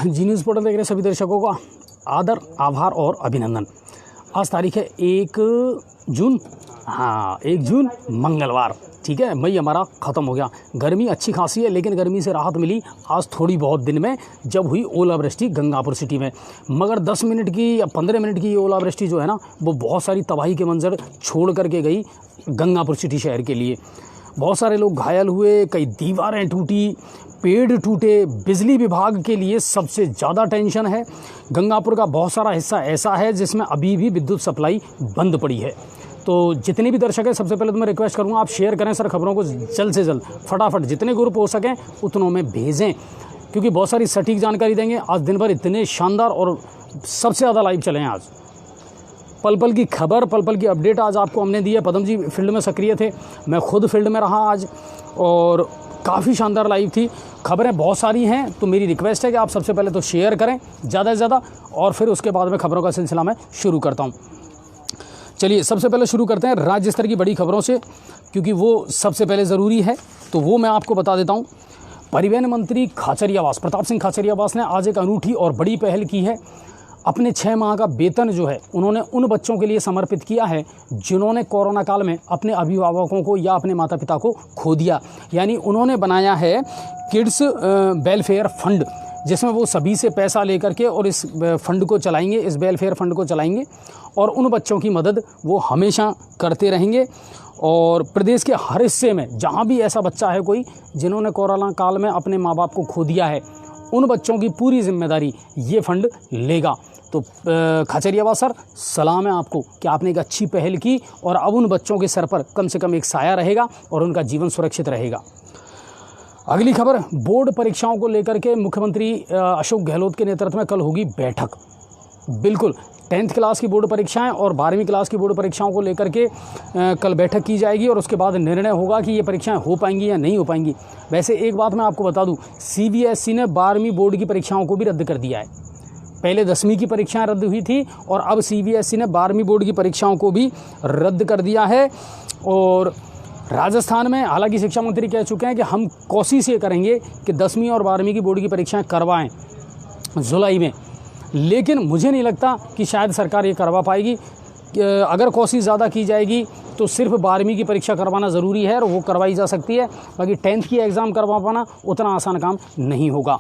जी news portal देख रहे सभी दर्शकों का आदर, आभार और अभिनंदन। आज तारीख है 1 जून, हाँ 1 जून मंगलवार। ठीक है, मई हमारा ख़त्म हो गया। गर्मी अच्छी खासी है, लेकिन गर्मी से राहत मिली आज थोड़ी बहुत दिन में, जब हुई ओलावृष्टि गंगापुर सिटी में। मगर 10 मिनट की या 15 मिनट की ये ओलावृष्टि जो है ना, वो बहुत सारी तबाही के मंजर छोड़ करके गई गंगापुर सिटी शहर के लिए। बहुत सारे लोग घायल हुए, कई दीवारें टूटी, पेड़ टूटे। बिजली विभाग के लिए सबसे ज़्यादा टेंशन है। गंगापुर का बहुत सारा हिस्सा ऐसा है जिसमें अभी भी विद्युत सप्लाई बंद पड़ी है। तो जितने भी दर्शक हैं, सबसे पहले तो मैं रिक्वेस्ट करूँगा आप शेयर करें सर खबरों को जल्द से जल्द, फटाफट जितने ग्रुप हो सकें उतनों में भेजें, क्योंकि बहुत सारी सटीक जानकारी देंगे। आज दिन भर इतने शानदार और सबसे ज़्यादा लाइव चले हैं। आज पल पल की खबर, पल पल की अपडेट आज आपको हमने दी है। पदम जी फील्ड में सक्रिय थे, मैं खुद फील्ड में रहा आज, और काफ़ी शानदार लाइव थी। खबरें बहुत सारी हैं, तो मेरी रिक्वेस्ट है कि आप सबसे पहले तो शेयर करें ज़्यादा से ज़्यादा, और फिर उसके बाद में खबरों का सिलसिला मैं शुरू करता हूँ। चलिए सबसे पहले शुरू करते हैं राज्य स्तर की बड़ी खबरों से, क्योंकि वो सबसे पहले ज़रूरी है, तो वो मैं आपको बता देता हूँ। परिवहन मंत्री खाचरियावास, प्रताप सिंह खाचरियावास ने आज एक अनूठी और बड़ी पहल की है। अपने 6 माह का वेतन जो है उन्होंने उन बच्चों के लिए समर्पित किया है जिन्होंने कोरोना काल में अपने अभिभावकों को या अपने माता पिता को खो दिया। यानी उन्होंने बनाया है किड्स वेलफेयर फंड, जिसमें वो सभी से पैसा लेकर के और इस फंड को चलाएंगे, इस वेलफेयर फंड को चलाएंगे, और उन बच्चों की मदद वो हमेशा करते रहेंगे। और प्रदेश के हर हिस्से में जहाँ भी ऐसा बच्चा है कोई जिन्होंने कोरोना काल में अपने माँ बाप को खो दिया है, उन बच्चों की पूरी जिम्मेदारी ये फंड लेगा। तो खाचरियावास सर, सलाम है आपको कि आपने एक अच्छी पहल की, और अब उन बच्चों के सर पर कम से कम एक साया रहेगा और उनका जीवन सुरक्षित रहेगा। अगली खबर, बोर्ड परीक्षाओं को लेकर के मुख्यमंत्री अशोक गहलोत के नेतृत्व में कल होगी बैठक। बिल्कुल 10th क्लास की बोर्ड परीक्षाएं और 12वीं क्लास की बोर्ड परीक्षाओं को लेकर के कल बैठक की जाएगी, और उसके बाद निर्णय होगा कि ये परीक्षाएं हो पाएंगी या नहीं हो पाएंगी। वैसे एक बात मैं आपको बता दूं, CBSE ने 12वीं बोर्ड की परीक्षाओं को भी रद्द कर दिया है। पहले 10वीं की परीक्षाएं रद्द हुई थी, और अब CBSE ने 12वीं बोर्ड की परीक्षाओं को भी रद्द कर दिया है। और राजस्थान में हालांकि शिक्षा मंत्री कह चुके हैं कि हम कोशिश ये करेंगे कि 10वीं और 12वीं की बोर्ड की परीक्षाएं करवाएं जुलाई में, लेकिन मुझे नहीं लगता कि शायद सरकार ये करवा पाएगी। अगर कोशिश ज़्यादा की जाएगी तो सिर्फ 12वीं की परीक्षा करवाना ज़रूरी है, और वो करवाई जा सकती है। बाकी 10th की एग्ज़ाम करवा पाना उतना आसान काम नहीं होगा।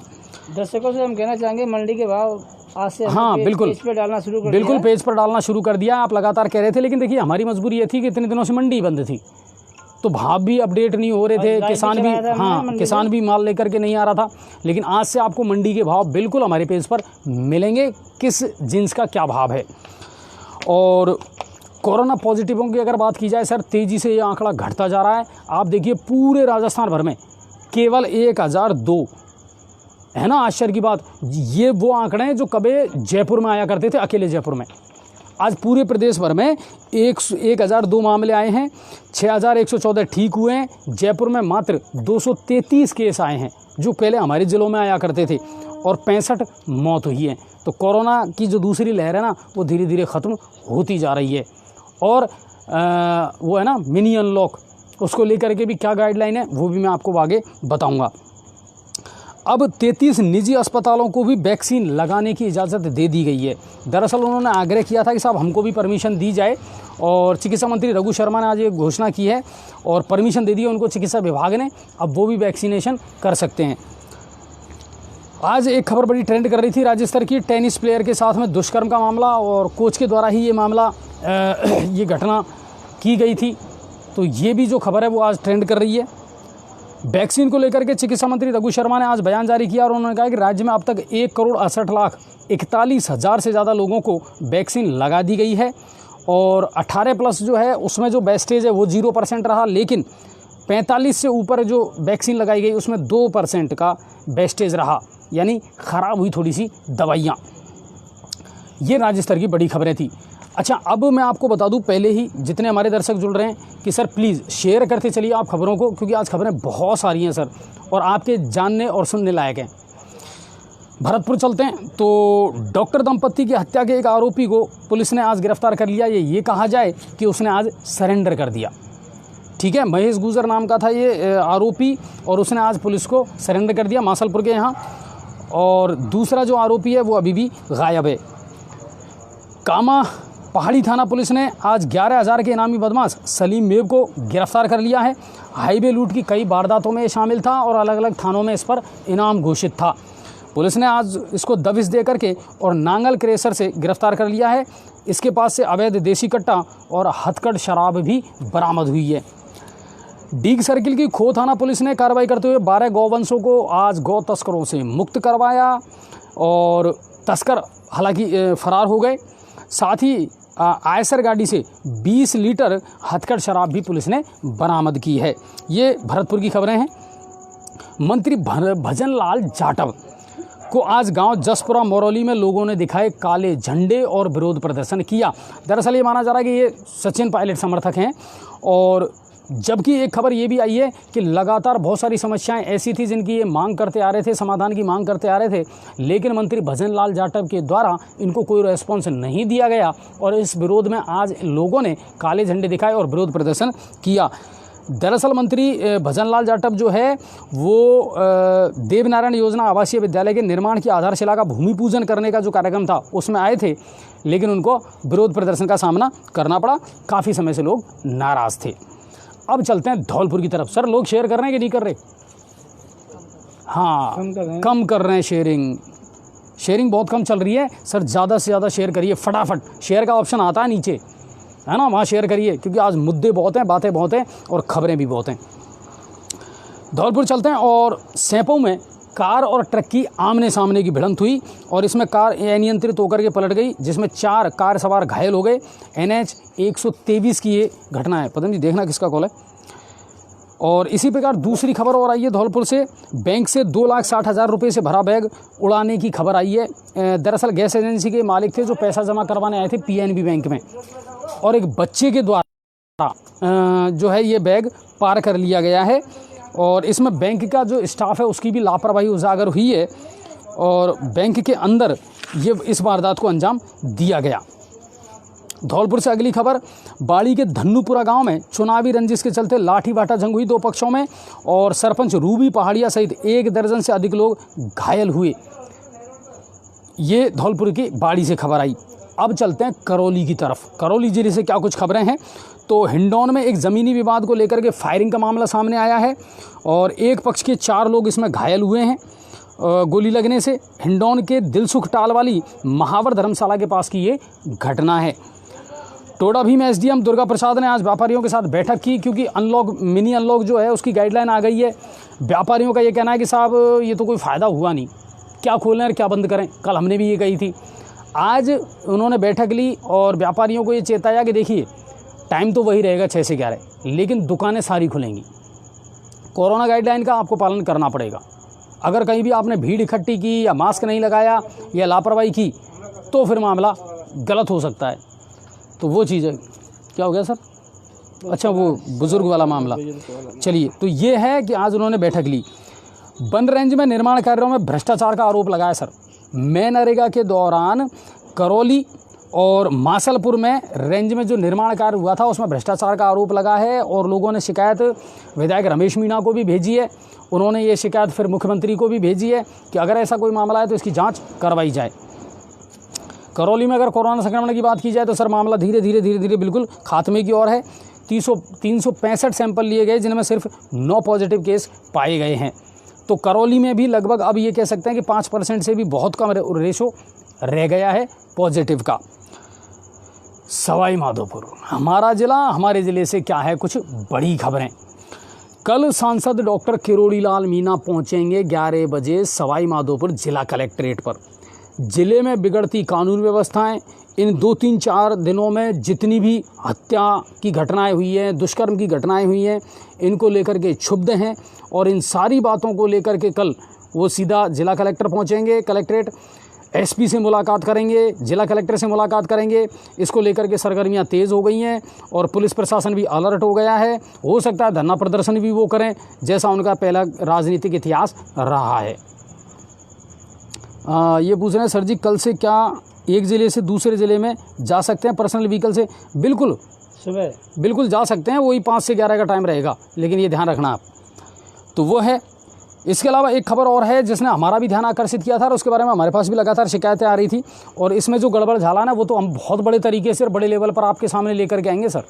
दर्शकों से हम कहना चाहेंगे, मंडी के भाव आज से हाँ बिल्कुल पेज पर डालना शुरू कर बिल्कुल पेज पर डालना शुरू कर दिया। आप लगातार कह रहे थे, लेकिन देखिए हमारी मजबूरी ये थी कि इतने दिनों से मंडी बंद थी, तो भाव भी अपडेट नहीं हो रहे थे, किसान भी किसान भी माल लेकर के नहीं आ रहा था। लेकिन आज से आपको मंडी के भाव बिल्कुल हमारे पेज पर मिलेंगे, किस जिन्स का क्या भाव है। और कोरोना पॉजिटिवों की अगर बात की जाए सर, तेज़ी से ये आंकड़ा घटता जा रहा है। आप देखिए पूरे राजस्थान भर में केवल 1002 है ना, आश्चर्य की बात। ये वो आंकड़े हैं जो कभी जयपुर में आया करते थे, अकेले जयपुर में। आज पूरे प्रदेश भर में 1002 मामले आए हैं, 6114 ठीक हुए हैं। जयपुर में मात्र 233 केस आए हैं, जो पहले हमारे ज़िलों में आया करते थे, और 65 मौत हुई है। तो कोरोना की जो दूसरी लहर है ना, वो धीरे धीरे ख़त्म होती जा रही है। और वो है ना मिनी अनलॉक, उसको लेकर के भी क्या गाइडलाइन है वो भी मैं आपको आगे बताऊँगा। अब 33 निजी अस्पतालों को भी वैक्सीन लगाने की इजाज़त दे दी गई है। दरअसल उन्होंने आग्रह किया था कि साहब हमको भी परमिशन दी जाए, और चिकित्सा मंत्री रघु शर्मा ने आज ये घोषणा की है और परमिशन दे दी है उनको चिकित्सा विभाग ने। अब वो भी वैक्सीनेशन कर सकते हैं। आज एक खबर बड़ी ट्रेंड कर रही थी राज्य स्तर की, टेनिस प्लेयर के साथ में दुष्कर्म का मामला, और कोच के द्वारा ही ये मामला ये घटना की गई थी। तो ये भी जो खबर है वो आज ट्रेंड कर रही है। वैक्सीन को लेकर के चिकित्सा मंत्री रघु शर्मा ने आज बयान जारी किया, और उन्होंने कहा कि राज्य में अब तक 1,68,41,000 से ज़्यादा लोगों को वैक्सीन लगा दी गई है। और 18+ जो है उसमें जो वेस्टेज है वो 0% रहा, लेकिन 45 से ऊपर जो वैक्सीन लगाई गई उसमें 2% का वेस्टेज रहा, यानी ख़राब हुई थोड़ी सी दवाइयाँ। ये राज्य स्तर की बड़ी खबरें थी। अच्छा, अब मैं आपको बता दूं, पहले ही जितने हमारे दर्शक जुड़ रहे हैं, कि सर प्लीज़ शेयर करते चलिए आप खबरों को, क्योंकि आज खबरें बहुत सारी हैं सर, और आपके जानने और सुनने लायक हैं। भरतपुर चलते हैं, तो डॉक्टर दंपत्ति की हत्या के एक आरोपी को पुलिस ने आज गिरफ्तार कर लिया। ये कहा जाए कि उसने आज सरेंडर कर दिया। ठीक है, महेश गुजर नाम का था ये आरोपी, और उसने आज पुलिस को सरेंडर कर दिया मासलपुर के यहाँ। और दूसरा जो आरोपी है वो अभी भी गायब है। कामा पहाड़ी थाना पुलिस ने आज 11,000 के इनामी बदमाश सलीम मेव को गिरफ्तार कर लिया है। हाईवे लूट की कई वारदातों में शामिल था और अलग अलग थानों में इस पर इनाम घोषित था। पुलिस ने आज इसको दबिश दे करके और नांगल क्रेशर से गिरफ्तार कर लिया है। इसके पास से अवैध देसी कट्टा और हथकढ़ शराब भी बरामद हुई है। डीग सर्किल की खो थाना पुलिस ने कार्रवाई करते हुए 12 गौवंशों को आज गौ तस्करों से मुक्त करवाया और तस्कर हालांकि फरार हो गए। साथ ही आयसर गाड़ी से 20 लीटर हथकढ़ शराब भी पुलिस ने बरामद की है। ये भरतपुर की खबरें हैं। मंत्री भजन लाल जाटव को आज गांव जसपुरा मोरौली में लोगों ने दिखाए काले झंडे और विरोध प्रदर्शन किया। दरअसल ये माना जा रहा है कि ये सचिन पायलट समर्थक हैं और जबकि एक खबर ये भी आई है कि लगातार बहुत सारी समस्याएं ऐसी थी जिनकी ये मांग करते आ रहे थे, समाधान की मांग करते आ रहे थे, लेकिन मंत्री भजन लाल जाटव के द्वारा इनको कोई रेस्पॉन्स नहीं दिया गया और इस विरोध में आज लोगों ने काले झंडे दिखाए और विरोध प्रदर्शन किया। दरअसल मंत्री भजन लाल जाटव जो है वो देवनारायण योजना आवासीय विद्यालय के निर्माण की आधारशिला का भूमि पूजन करने का जो कार्यक्रम था उसमें आए थे, लेकिन उनको विरोध प्रदर्शन का सामना करना पड़ा। काफ़ी समय से लोग नाराज़ थे। अब चलते हैं धौलपुर की तरफ। सर लोग शेयर कर रहे हैं कि नहीं कर रहे? हाँ, कम कर रहे हैं। शेयरिंग बहुत कम चल रही है सर। ज़्यादा से ज़्यादा शेयर करिए, फटाफट। शेयर का ऑप्शन आता है नीचे, है ना, वहाँ शेयर करिए क्योंकि आज मुद्दे बहुत हैं, बातें बहुत हैं और खबरें भी बहुत हैं। धौलपुर चलते हैं और सैंपो में कार और ट्रक की आमने सामने की भिड़ंत हुई और इसमें कार अनियंत्रित होकर के पलट गई, जिसमें 4 कार सवार घायल हो गए। NH 123 की ये घटना है। पता नहीं देखना किसका कॉल है। और इसी प्रकार दूसरी खबर और आई है धौलपुर से। बैंक से 2,60,000 रुपये से भरा बैग उड़ाने की खबर आई है। दरअसल गैस एजेंसी के मालिक थे जो पैसा जमा करवाने आए थे PNB बैंक में और एक बच्चे के द्वारा जो है ये बैग पार कर लिया गया है और इसमें बैंक का जो स्टाफ है उसकी भी लापरवाही उजागर हुई है और बैंक के अंदर ये इस वारदात को अंजाम दिया गया। धौलपुर से अगली खबर, बाड़ी के धन्नूपुरा गांव में चुनावी रंजिश के चलते लाठी बाटा जंग हुई 2 पक्षों में और सरपंच रूबी पहाड़िया सहित 1 दर्जन से अधिक लोग घायल हुए। ये धौलपुर की बाड़ी से खबर आई। अब चलते हैं करौली की तरफ। करौली जिले से क्या कुछ खबरें हैं तो हिंडौन में एक ज़मीनी विवाद को लेकर के फायरिंग का मामला सामने आया है और एक पक्ष के 4 लोग इसमें घायल हुए हैं गोली लगने से। हिंडौन के दिलसुख टाल वाली महावर धर्मशाला के पास की ये घटना है। टोडा भीम SDM दुर्गा प्रसाद ने आज व्यापारियों के साथ बैठक की क्योंकि मिनी अनलॉक जो है उसकी गाइडलाइन आ गई है। व्यापारियों का ये कहना है कि साहब ये तो कोई फ़ायदा हुआ नहीं, क्या खोलें और क्या बंद करें। कल हमने भी ये कही थी। आज उन्होंने बैठक ली और व्यापारियों को ये चेताया कि देखिए टाइम तो वही रहेगा 6 से 11, लेकिन दुकानें सारी खुलेंगी। कोरोना गाइडलाइन का आपको पालन करना पड़ेगा। अगर कहीं भी आपने भीड़ इकट्ठी की या मास्क नहीं लगाया या लापरवाही की तो फिर मामला गलत हो सकता है। तो वो चीज़ है। क्या हो गया सर? अच्छा, वो बुज़ुर्ग वाला मामला। चलिए, तो ये है कि आज उन्होंने बैठक ली। वन रेंज में निर्माण कार्यों में भ्रष्टाचार का आरोप लगाया सर। मनरेगा के दौरान करौली और मासलपुर में रेंज में जो निर्माण कार्य हुआ था उसमें भ्रष्टाचार का आरोप लगा है और लोगों ने शिकायत विधायक रमेश मीणा को भी भेजी है। उन्होंने ये शिकायत फिर मुख्यमंत्री को भी भेजी है कि अगर ऐसा कोई मामला है तो इसकी जांच करवाई जाए। करौली में अगर कोरोना संक्रमण की बात की जाए तो सर मामला धीरे धीरे बिल्कुल खात्मे की ओर है। 365 सैंपल लिए गए जिनमें सिर्फ 9 पॉजिटिव केस पाए गए हैं। तो करौली में भी लगभग अब ये कह सकते हैं कि 5% से भी बहुत कम रेशो रह गया है पॉजिटिव का। सवाई माधोपुर हमारा जिला, हमारे ज़िले से क्या है कुछ बड़ी खबरें। कल सांसद डॉक्टर किरोड़ी लाल मीणा पहुंचेंगे 11 बजे सवाई माधोपुर जिला कलेक्ट्रेट पर। ज़िले में बिगड़ती कानून व्यवस्थाएं, इन 2-3-4 दिनों में जितनी भी हत्या की घटनाएं हुई हैं, दुष्कर्म की घटनाएं हुई हैं, इनको लेकर के क्षुब्ध हैं और इन सारी बातों को लेकर के कल वो सीधा जिला कलेक्टर पहुंचेंगे कलेक्ट्रेट। SP से मुलाकात करेंगे, जिला कलेक्टर से मुलाकात करेंगे। इसको लेकर के सरगर्मियां तेज़ हो गई हैं और पुलिस प्रशासन भी अलर्ट हो गया है। हो सकता है धरना प्रदर्शन भी वो करें जैसा उनका पहला राजनीतिक इतिहास रहा है। ये पूछ रहे हैं सर जी कल से क्या एक ज़िले से दूसरे ज़िले में जा सकते हैं पर्सनल व्हीकल से? बिल्कुल, सुबह बिल्कुल जा सकते हैं। वही 5 से 11 का टाइम रहेगा, लेकिन ये ध्यान रखना आप। तो वो है इसके अलावा एक खबर और है जिसने हमारा भी ध्यान आकर्षित किया था और उसके बारे में हमारे पास भी लगातार शिकायतें आ रही थी, और इसमें जो गड़बड़ झाला ना वो तो हम बहुत बड़े तरीके से और बड़े लेवल पर आपके सामने लेकर के आएंगे सर।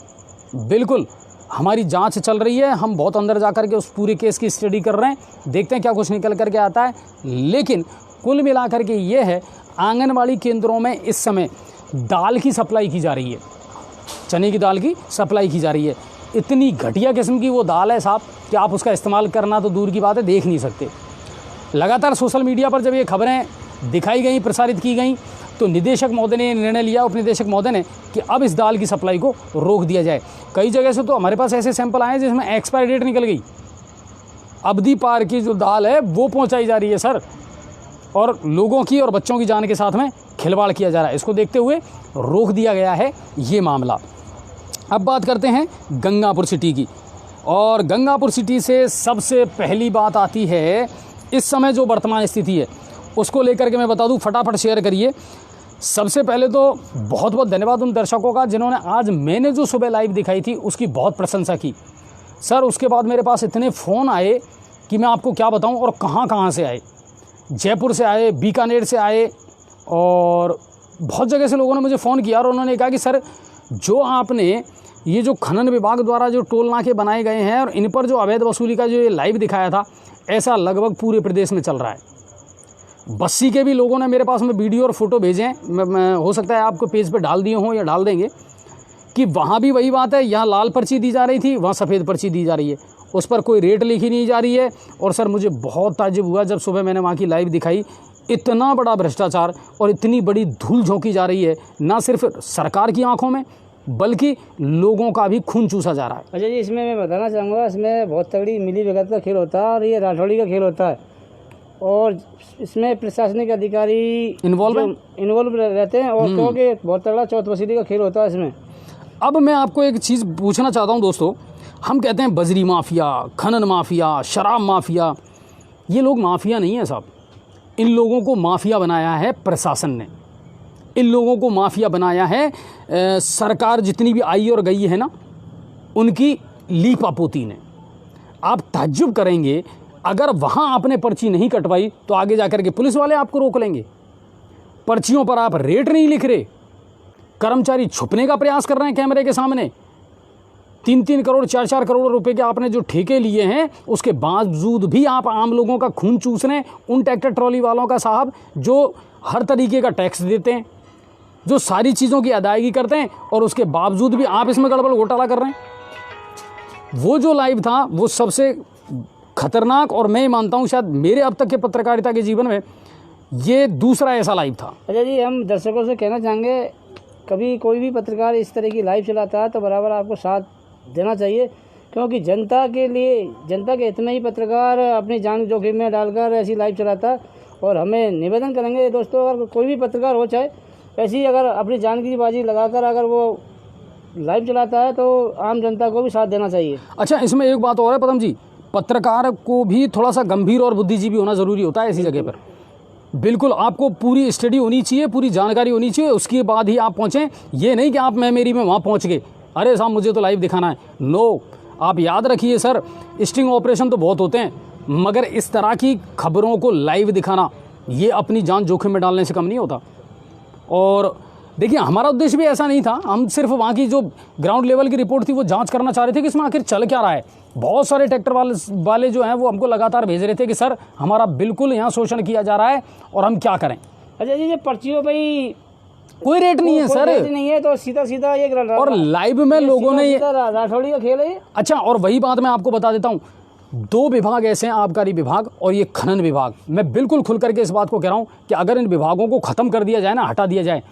बिल्कुल हमारी जांच चल रही है, हम बहुत अंदर जा कर के उस पूरे केस की स्टडी कर रहे हैं, देखते हैं क्या कुछ निकल करके आता है। लेकिन कुल मिलाकर के ये है, आंगनबाड़ी केंद्रों में इस समय दाल की सप्लाई की जा रही है, चने की दाल की सप्लाई की जा रही है। इतनी घटिया किस्म की वो दाल है साहब कि आप उसका इस्तेमाल करना तो दूर की बात है, देख नहीं सकते। लगातार सोशल मीडिया पर जब ये खबरें दिखाई गई, प्रसारित की गई, तो निदेशक महोदय ने निर्णय लिया, उप निदेशक महोदय ने, कि अब इस दाल की सप्लाई को रोक दिया जाए। कई जगह से तो हमारे पास ऐसे सैंपल आए जिसमें एक्सपायरी डेट निकल गई, अवधि पार की जो दाल है वो पहुंचाई जा रही है सर, और लोगों की और बच्चों की जान के साथ में खिलवाड़ किया जा रहा है। इसको देखते हुए रोक दिया गया है ये मामला। अब बात करते हैं गंगापुर सिटी की, और गंगापुर सिटी से सबसे पहली बात आती है इस समय जो वर्तमान स्थिति है उसको लेकर के मैं बता दूं, फटाफट शेयर करिए। सबसे पहले तो बहुत बहुत धन्यवाद उन दर्शकों का जिन्होंने आज मैंने जो सुबह लाइव दिखाई थी उसकी बहुत प्रशंसा की सर। उसके बाद मेरे पास इतने फ़ोन आए कि मैं आपको क्या बताऊं, और कहाँ कहाँ से आए। जयपुर से आए, बीकानेर से आए, और बहुत जगह से लोगों ने मुझे फ़ोन किया और उन्होंने कहा कि सर जो आपने ये जो खनन विभाग द्वारा जो टोल नाके बनाए गए हैं और इन पर जो अवैध वसूली का जो ये लाइव दिखाया था, ऐसा लगभग पूरे प्रदेश में चल रहा है। बस्सी के भी लोगों ने मेरे पास में वीडियो और फोटो भेजे हैं, मैं हो सकता है आपको पेज पे डाल दिए हों या डाल देंगे, कि वहाँ भी वही बात है, यहाँ लाल पर्ची दी जा रही थी, वहाँ सफ़ेद पर्ची दी जा रही है, उस पर कोई रेट लिखी नहीं जा रही है। और सर मुझे बहुत ताज्जुब हुआ जब सुबह मैंने वहाँ की लाइव दिखाई, इतना बड़ा भ्रष्टाचार और इतनी बड़ी धूल झोंकी जा रही है, ना सिर्फ सरकार की आंखों में बल्कि लोगों का भी खून चूसा जा रहा है। अच्छा जी, इसमें मैं बताना चाहूँगा, इसमें बहुत तगड़ी मिली भगत का खेल होता है और ये राठौड़ी का खेल होता है, और इसमें प्रशासनिक अधिकारी इन्वॉल्व रहते हैं, और तो के बहुत तगड़ा चौथ वसूली का खेल होता है इसमें। अब मैं आपको एक चीज़ पूछना चाहता हूं दोस्तों, हम कहते हैं बजरी माफिया, खनन माफिया, शराब माफिया, ये लोग माफिया नहीं है साहब। इन लोगों को माफिया बनाया है प्रशासन ने, इन लोगों को माफिया बनाया है सरकार जितनी भी आई और गई है ना, उनकी लीपापोती ने। आप ताज्जुब करेंगे, अगर वहाँ आपने पर्ची नहीं कटवाई तो आगे जाकर के पुलिस वाले आपको रोक लेंगे। पर्चियों पर आप रेट नहीं लिख रहे, कर्मचारी छुपने का प्रयास कर रहे हैं कैमरे के सामने। 3-3 करोड़ 4-4 करोड़ रुपए के आपने जो ठेके लिए हैं, उसके बावजूद भी आप आम लोगों का खून चूस रहे हैं, उन ट्रैक्टर ट्रॉली वालों का साहब जो हर तरीके का टैक्स देते हैं, जो सारी चीज़ों की अदायगी करते हैं, और उसके बावजूद भी आप इसमें गड़बड़ घोटाला कर रहे हैं। वो जो लाइव था वो सबसे खतरनाक, और मैं मानता हूँ शायद मेरे अब तक के पत्रकारिता के जीवन में ये दूसरा ऐसा लाइव था। अच्छा जी, हम दर्शकों से कहना चाहेंगे, कभी कोई भी पत्रकार इस तरह की लाइव चलाता है तो बराबर आपको साथ देना चाहिए, क्योंकि जनता के लिए, जनता के इतने ही पत्रकार अपनी जान जोखिम में डालकर ऐसी लाइव चलाता है। और हमें निवेदन करेंगे दोस्तों, अगर कोई भी पत्रकार हो, चाहे ऐसी अगर अपनी जान की बाजी लगाकर अगर वो लाइव चलाता है तो आम जनता को भी साथ देना चाहिए। अच्छा, इसमें एक बात और है पदम जी, पत्रकार को भी थोड़ा सा गंभीर और बुद्धिजीवी होना ज़रूरी होता है ऐसी जगह पर। बिल्कुल आपको पूरी स्टडी होनी चाहिए, पूरी जानकारी होनी चाहिए, उसके बाद ही आप पहुँचें। ये नहीं कि आप मेरी में वहाँ पहुँच गए, अरे साहब मुझे तो लाइव दिखाना है। नो, आप याद रखिए सर, स्टिंग ऑपरेशन तो बहुत होते हैं, मगर इस तरह की खबरों को लाइव दिखाना ये अपनी जान जोखिम में डालने से कम नहीं होता। और देखिए, हमारा उद्देश्य भी ऐसा नहीं था, हम सिर्फ वहाँ की जो ग्राउंड लेवल की रिपोर्ट थी वो जांच करना चाह रहे थे कि इसमें आखिर चल क्या रहा है। बहुत सारे ट्रैक्टर वाले जो हैं वो हमको लगातार भेज रहे थे कि सर हमारा बिल्कुल यहाँ शोषण किया जा रहा है और हम क्या करें। अच्छा जी, ये पर्चियों पर कोई रेट नहीं है सर, रेट नहीं है तो सीधा सीधा ये और लाइव में लोगों ने राठौड़ी का खेल है। अच्छा, और वही बात मैं आपको बता देता हूँ, 2 विभाग ऐसे हैं, आबकारी विभाग और ये खनन विभाग। मैं बिल्कुल खुल करके इस बात को कह रहा हूँ कि अगर इन विभागों को ख़त्म कर दिया जाए ना, हटा दिया जाए,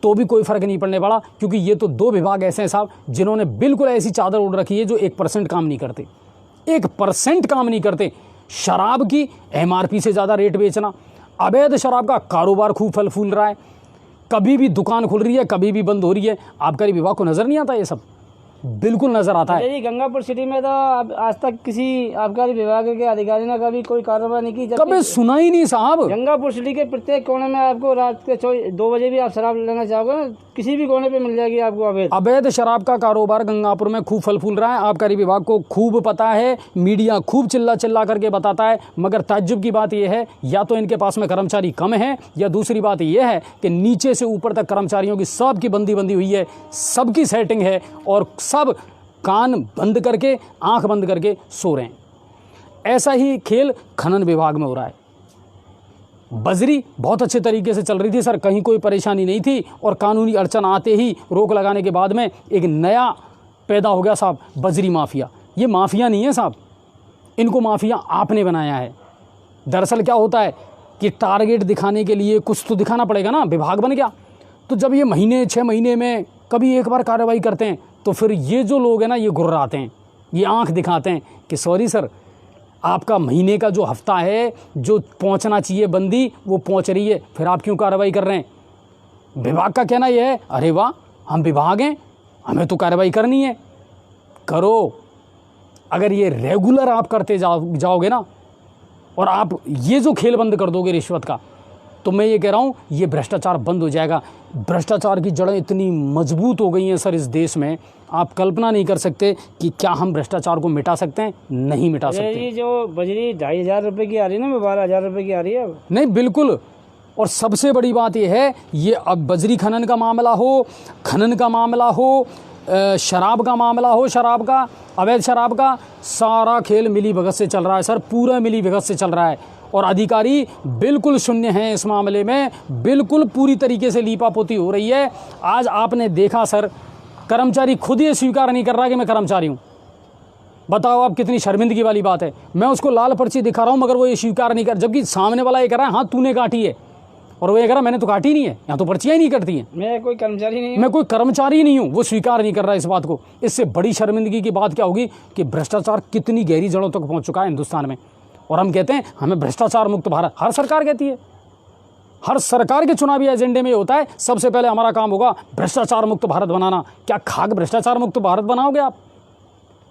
तो भी कोई फ़र्क नहीं पड़ने वाला, क्योंकि ये तो 2 विभाग ऐसे हैं साहब जिन्होंने बिल्कुल ऐसी चादर ओढ़ रखी है जो 1% काम नहीं करते, 1% काम नहीं करते। शराब की MRP से ज़्यादा रेट बेचना, अवैध शराब का कारोबार खूब फल फूल रहा है, कभी भी दुकान खुल रही है, कभी भी बंद हो रही है। आबकारी विभाग को नज़र नहीं आता ये सब? बिल्कुल नज़र आता है। जी गंगापुर सिटी में तो आज तक किसी आबकारी विभाग के अधिकारी ने कभी कोई कार्रवाई नहीं की। कभी सुना ही नहीं साहब। गंगापुर सिटी के प्रत्येक कोने में आपको रात के 2 बजे भी आप शराब लेना चाहोगे ना, किसी भी कोने पे मिल जाएगी आपको अवैध शराब का कारोबार गंगापुर में खूब फल फूल रहा है। आबकारी विभाग को खूब पता है, मीडिया खूब चिल्ला करके बताता है, मगर ताज्जुब की बात यह है या तो इनके पास में कर्मचारी कम है, या दूसरी बात यह है कि नीचे से ऊपर तक कर्मचारियों की सबकी बंदी हुई है, सबकी सेटिंग है और सब कान बंद करके आंख बंद करके सो रहे हैं। ऐसा ही खेल खनन विभाग में हो रहा है। बजरी बहुत अच्छे तरीके से चल रही थी सर, कहीं कोई परेशानी नहीं थी, और कानूनी अड़चन आते ही रोक लगाने के बाद में एक नया पैदा हो गया साहब, बजरी माफिया। ये माफिया नहीं है साहब, इनको माफिया आपने बनाया है। दरअसल क्या होता है कि टारगेट दिखाने के लिए कुछ तो दिखाना पड़ेगा ना, विभाग बन गया तो जब ये महीने 6 महीने में कभी एक बार कार्रवाई करते हैं तो फिर ये जो लोग हैं ना ये गुर्राते हैं, ये आंख दिखाते हैं कि सॉरी सर, आपका महीने का जो हफ्ता है, जो पहुंचना चाहिए बंदी वो पहुंच रही है, फिर आप क्यों कार्रवाई कर रहे हैं। विभाग का कहना यह है, अरे वाह हम विभाग हैं, हमें तो कार्रवाई करनी है, करो। अगर ये रेगुलर आप करते जाओगे ना और आप ये जो खेल बंद कर दोगे रिश्वत का, तो मैं ये कह रहा हूँ ये भ्रष्टाचार बंद हो जाएगा। भ्रष्टाचार की जड़ें इतनी मजबूत हो गई हैं सर इस देश में, आप कल्पना नहीं कर सकते कि क्या हम भ्रष्टाचार को मिटा सकते हैं, नहीं मिटा सकते। ये जो बजरी 2,500 रुपये की आ रही है ना, 12,000 रुपये की आ रही है नहीं बिल्कुल। और सबसे बड़ी बात यह है, ये अब बजरी खनन का मामला हो, खनन का मामला हो, शराब का मामला हो, शराब का, अवैध शराब का, सारा खेल मिली भगत से चल रहा है सर, पूरा मिली भगत से चल रहा है। और अधिकारी बिल्कुल शून्य हैं इस मामले में, बिल्कुल पूरी तरीके से लीपापोती हो रही है। आज आपने देखा सर, कर्मचारी खुद ये स्वीकार नहीं कर रहा कि मैं कर्मचारी हूँ। बताओ आप, कितनी शर्मिंदगी वाली बात है। मैं उसको लाल पर्ची दिखा रहा हूँ मगर वो ये स्वीकार नहीं कर, जबकि सामने वाला ये कह रहा है हाँ तूने काटी है, और वो ये कह रहा मैंने तो काटी नहीं है, यहाँ तो पर्चियाँ ही नहीं कटती हैं, मैं कोई कर्मचारी नहीं हूँ, मैं कोई कर्मचारी नहीं हूँ। वो स्वीकार नहीं कर रहा है इस बात को। इससे बड़ी शर्मिंदगी की बात क्या होगी कि भ्रष्टाचार कितनी गहरी जड़ों तक पहुँच चुका है हिंदुस्तान में। और हम कहते हैं हमें भ्रष्टाचार मुक्त भारत, हर सरकार कहती है, हर सरकार के चुनावी एजेंडे में होता है सबसे पहले हमारा काम होगा भ्रष्टाचार मुक्त भारत बनाना। क्या खाक भ्रष्टाचार मुक्त भारत बनाओगे आप?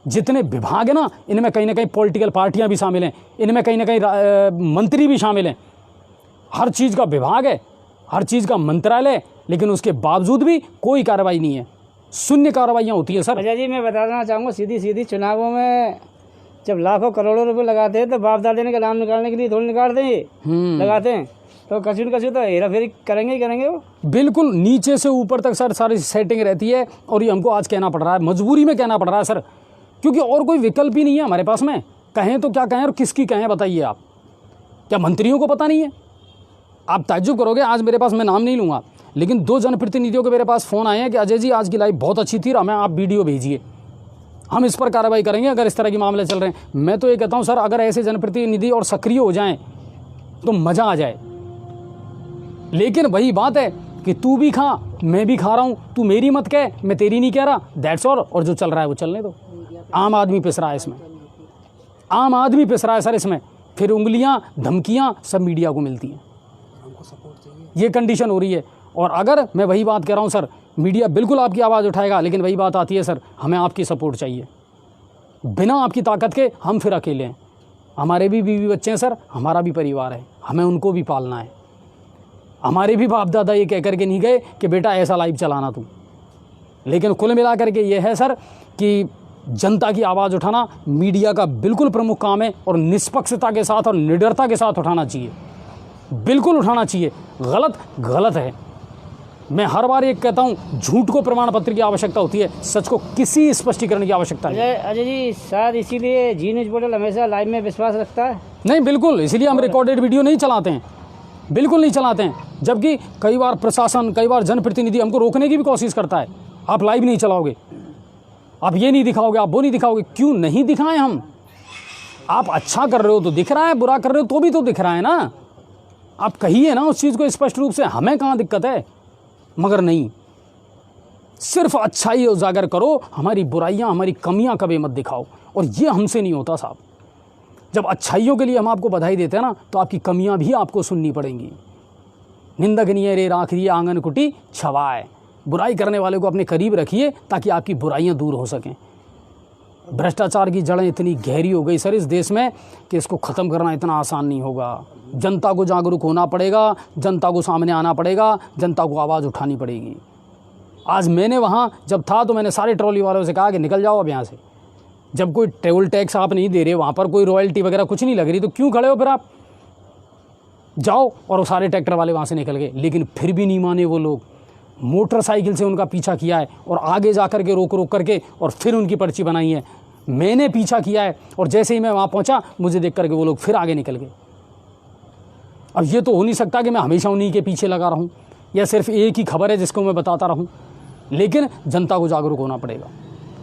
जितने विभाग है ना, इनमें कहीं ना कहीं पॉलिटिकल पार्टियां भी शामिल हैं, इनमें कहीं ना कहीं मंत्री भी शामिल हैं। हर चीज़ का विभाग है, हर चीज़ का मंत्रालय, लेकिन उसके बावजूद भी कोई कार्रवाई नहीं है, शून्य कार्रवाइयाँ होती है सर। अजय जी मैं बताना चाहूँगा, सीधी चुनावों में जब लाखों करोड़ों रुपए लगाते हैं तो बाप दादे का नाम निकालने के लिए थोड़ी निकालते हैं, ये लगाते हैं तो कचू तो हेरा फेरी करेंगे ही करेंगे वो। बिल्कुल नीचे से ऊपर तक सर सारी सेटिंग रहती है, और ये हमको आज कहना पड़ रहा है, मजबूरी में कहना पड़ रहा है सर, क्योंकि और कोई विकल्प ही नहीं है हमारे पास में। कहें तो क्या कहें और किसकी कहें बताइए आप? क्या मंत्रियों को पता नहीं है? आप ताज्जुब करोगे, आज मेरे पास, मैं नाम नहीं लूँगा, लेकिन 2 जनप्रतिनिधियों के मेरे पास फ़ोन आए हैं कि अजय जी आज की लाइव बहुत अच्छी थी, हमें आप वीडियो भेजिए, हम इस पर कार्रवाई करेंगे अगर इस तरह के मामले चल रहे हैं। मैं तो ये कहता हूँ सर, अगर ऐसे जनप्रतिनिधि और सक्रिय हो जाएं तो मज़ा आ जाए। लेकिन वही बात है कि तू भी खा मैं भी खा रहा हूँ, तू मेरी मत कह मैं तेरी नहीं कह रहा, दैट्स ऑल। और जो चल रहा है वो चलने दो। आम आदमी पिस रहा है इसमें, आम आदमी पिस रहा है सर इसमें। फिर उंगलियाँ धमकियाँ सब मीडिया को मिलती हैं, ये कंडीशन हो रही है। और अगर मैं वही बात कह रहा हूँ सर, मीडिया बिल्कुल आपकी आवाज़ उठाएगा, लेकिन वही बात आती है सर, हमें आपकी सपोर्ट चाहिए। बिना आपकी ताकत के हम फिर अकेले हैं। हमारे भी बीवी बच्चे हैं सर, हमारा भी परिवार है, हमें उनको भी पालना है। हमारे भी बाप दादा ये कह करके नहीं गए कि बेटा ऐसा लाइव चलाना तू। लेकिन कुल मिला करके ये है सर कि जनता की आवाज़ उठाना मीडिया का बिल्कुल प्रमुख काम है, और निष्पक्षता के साथ और निडरता के साथ उठाना चाहिए, बिल्कुल उठाना चाहिए। गलत गलत है। मैं हर बार एक कहता हूँ, झूठ को प्रमाण पत्र की आवश्यकता होती है, सच को किसी स्पष्टीकरण की आवश्यकता नहीं। अजय जी शायद इसीलिए जी न्यूज़ पोर्टल हमेशा लाइव में विश्वास रखता है। नहीं बिल्कुल, इसीलिए हम रिकॉर्डेड वीडियो नहीं चलाते हैं, बिल्कुल नहीं चलाते हैं। जबकि कई बार प्रशासन, कई बार जनप्रतिनिधि हमको रोकने की भी कोशिश करता है, आप लाइव नहीं चलाओगे, आप ये नहीं दिखाओगे, आप वो नहीं दिखाओगे। क्यों नहीं दिखाएं हम? आप अच्छा कर रहे हो तो दिख रहा है, बुरा कर रहे हो तो भी तो दिख रहा है ना। आप कहिए ना उस चीज़ को स्पष्ट रूप से, हमें कहाँ दिक्कत है। मगर नहीं, सिर्फ अच्छाई उजागर करो, हमारी बुराइयां, हमारी कमियां कभी मत दिखाओ। और ये हमसे नहीं होता साहब। जब अच्छाइयों के लिए हम आपको बधाई देते हैं ना, तो आपकी कमियां भी आपको सुननी पड़ेंगी। निंदक नहीं रे राख दिए आंगन कुटी छवाए, बुराई करने वाले को अपने करीब रखिए ताकि आपकी बुराइयां दूर हो सकें। भ्रष्टाचार की जड़ें इतनी गहरी हो गई सर इस देश में कि इसको ख़त्म करना इतना आसान नहीं होगा। जनता को जागरूक होना पड़ेगा, जनता को सामने आना पड़ेगा, जनता को आवाज़ उठानी पड़ेगी। आज मैंने वहाँ जब था तो मैंने सारे ट्रॉली वालों से कहा कि निकल जाओ अब यहाँ से। जब कोई टोल टैक्स आप नहीं दे रहे, वहाँ पर कोई रॉयल्टी वगैरह कुछ नहीं लग रही, तो क्यों खड़े हो फिर आप? जाओ। और वो सारे ट्रैक्टर वाले वहाँ से निकल गए, लेकिन फिर भी नहीं माने वो लोग। मोटरसाइकिल से उनका पीछा किया है और आगे जा कर के रोक करके और फिर उनकी पर्ची बनाई है। मैंने पीछा किया है और जैसे ही मैं वहाँ पहुँचा मुझे देख करके वो लोग फिर आगे निकल गए। अब ये तो हो नहीं सकता कि मैं हमेशा उन्हीं के पीछे लगा रहूँ या सिर्फ एक ही खबर है जिसको मैं बताता रहूँ। लेकिन जनता को जागरूक होना पड़ेगा,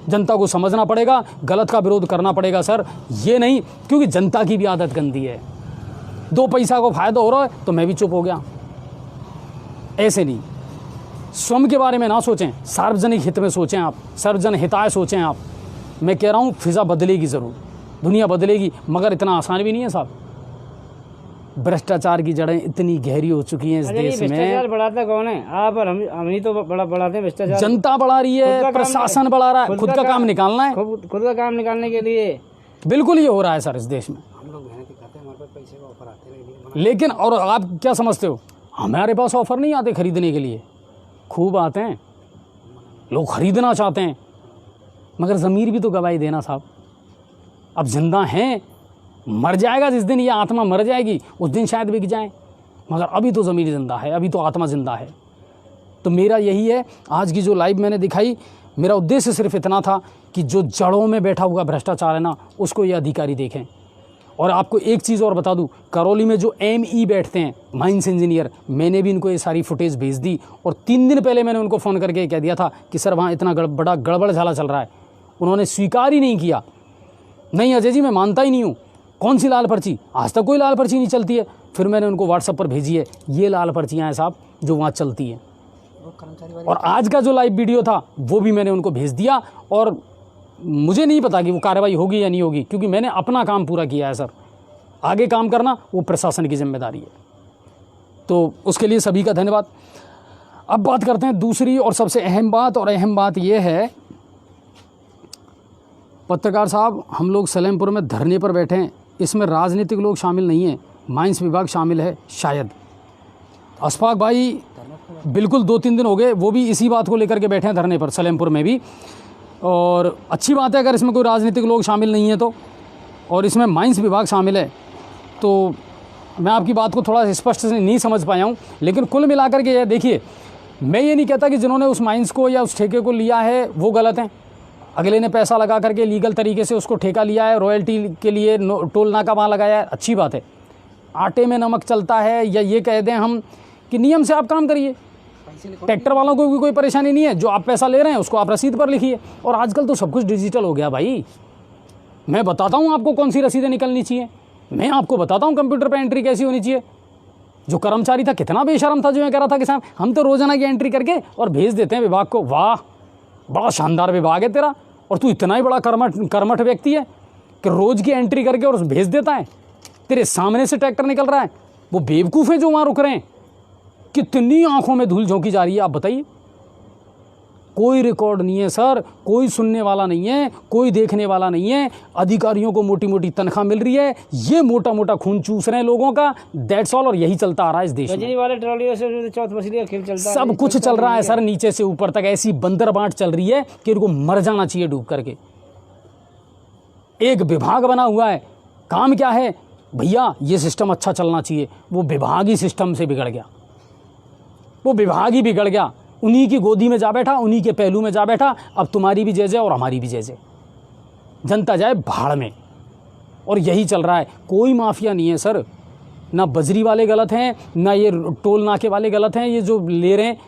जनता को समझना पड़ेगा, गलत का विरोध करना पड़ेगा सर। ये नहीं क्योंकि जनता की भी आदत गंदी है, 2 पैसा को फ़ायदा हो रहा है तो मैं भी चुप हो गया। ऐसे नहीं, स्वयं के बारे में ना सोचें, सार्वजनिक हित में सोचें आप, सर्वजन हिताय सोचें आप। मैं कह रहा हूँ फिज़ा बदलेगी ज़रूर, दुनिया बदलेगी, मगर इतना आसान भी नहीं है साहब। भ्रष्टाचार की जड़ें इतनी गहरी हो चुकी हैं इस देश में। भ्रष्टाचार बढ़ाता कौन है? आप और हम ही तो बढ़ाते हैं भ्रष्टाचार। जनता बढ़ा रही है, प्रशासन बढ़ा रहा है, खुद का काम निकालना है, खुद का काम निकालने के लिए बिल्कुल ये हो रहा है सर इस देश में। हम लोग मेहनत करते हैं, हमारे पास पैसे का ऑफर आते हैं, लेकिन और आप क्या समझते हो हमारे पास ऑफर नहीं आते खरीदने के लिए? खूब आते हैं, लोग खरीदना चाहते हैं, मगर ज़मीर भी तो गवाही देना साहब। अब जिंदा हैं, मर जाएगा जिस दिन ये आत्मा मर जाएगी उस दिन शायद बिक जाए, मगर अभी तो ज़मीर ज़िंदा है, अभी तो आत्मा ज़िंदा है। तो मेरा यही है, आज की जो लाइव मैंने दिखाई, मेरा उद्देश्य सिर्फ इतना था कि जो जड़ों में बैठा हुआ भ्रष्टाचार है ना, उसको ये अधिकारी देखें। और आपको एक चीज़ और बता दूं, करौली में जो ME बैठते हैं, माइंस इंजीनियर, मैंने भी इनको ये सारी फुटेज भेज दी और 3 दिन पहले मैंने उनको फ़ोन करके कह दिया था कि सर वहाँ इतना बड़ा गड़बड़ झाला चल रहा है। उन्होंने स्वीकार ही नहीं किया। नहीं अजय जी मैं मानता ही नहीं हूँ, कौन सी लाल पर्ची, आज तक कोई लाल पर्ची नहीं चलती है। फिर मैंने उनको व्हाट्सएप पर भेजी है, ये लाल पर्चियाँ हैं साहब जो वहाँ चलती हैं। और आज का जो लाइव वीडियो था वो भी मैंने उनको भेज दिया और मुझे नहीं पता कि वो कार्रवाई होगी या नहीं होगी, क्योंकि मैंने अपना काम पूरा किया है सर। आगे काम करना वो प्रशासन की जिम्मेदारी है, तो उसके लिए सभी का धन्यवाद। अब बात करते हैं दूसरी और सबसे अहम बात, और अहम बात ये है पत्रकार साहब, हम लोग सलेमपुर में धरने पर बैठे हैं, इसमें राजनीतिक लोग शामिल नहीं हैं, माइंस विभाग शामिल है शायद। अशफाक भाई बिल्कुल 2-3 दिन हो गए, वो भी इसी बात को लेकर के बैठे हैं धरने पर सलेमपुर में भी। और अच्छी बात है अगर इसमें कोई राजनीतिक लोग शामिल नहीं है तो, और इसमें माइंस विभाग शामिल है तो मैं आपकी बात को थोड़ा स्पष्ट से नहीं समझ पाया हूँ। लेकिन कुल मिलाकर के देखिए, मैं ये नहीं कहता कि जिन्होंने उस माइंस को या उस ठेके को लिया है वो गलत हैं। अगले ने पैसा लगा करके लीगल तरीके से उसको ठेका लिया है, रॉयल्टी के लिए टोल नाका वहाँ लगाया है, अच्छी बात है। आटे में नमक चलता है, या ये कह दें हम कि नियम से आप काम करिए, ट्रैक्टर वालों को भी कोई परेशानी नहीं है, जो आप पैसा ले रहे हैं उसको आप रसीद पर लिखिए। और आजकल तो सब कुछ डिजिटल हो गया भाई, मैं बताता हूँ आपको कौन सी रसीदें निकलनी चाहिए, मैं आपको बताता हूँ कंप्यूटर पर एंट्री कैसी होनी चाहिए। जो कर्मचारी था कितना बेशर्म था, जो मैं कह रहा था कि साहब हम तो रोजाना की एंट्री करके और भेज देते हैं विभाग को। वाह बड़ा शानदार विभाग है तेरा, और तू इतना ही बड़ा कर्मठ व्यक्ति है कि रोज की एंट्री करके और भेज देता है। तेरे सामने से ट्रैक्टर निकल रहा है, वो बेवकूफ़ है जो वहाँ रुक रहे हैं। कितनी आंखों में धूल झोंकी जा रही है आप बताइए। कोई रिकॉर्ड नहीं है सर, कोई सुनने वाला नहीं है, कोई देखने वाला नहीं है। अधिकारियों को मोटी मोटी तनख्वाह मिल रही है, ये मोटा मोटा खून चूस रहे हैं लोगों का, दैट्स ऑल। और यही चलता आ रहा है इस देश में, वाले ट्रॉलियों से चौथ मछली का खेल चलता है, सब कुछ चल रहा है सर, नीचे से ऊपर तक ऐसी बंदर बांट चल रही है कि इनको मर जाना चाहिए डूब करके। एक विभाग बना हुआ है, काम क्या है भैया, ये सिस्टम अच्छा चलना चाहिए, वो विभाग ही सिस्टम से बिगड़ गया, वो विभाग ही बिगड़ गया। उन्हीं की गोदी में जा बैठा, उन्हीं के पहलू में जा बैठा। अब तुम्हारी भी जय जय और हमारी भी जय जय, जनता जाए भाड़ में। और यही चल रहा है, कोई माफिया नहीं है सर, ना बजरी वाले गलत हैं, ना ये टोल नाके वाले गलत हैं, ये जो ले रहे हैं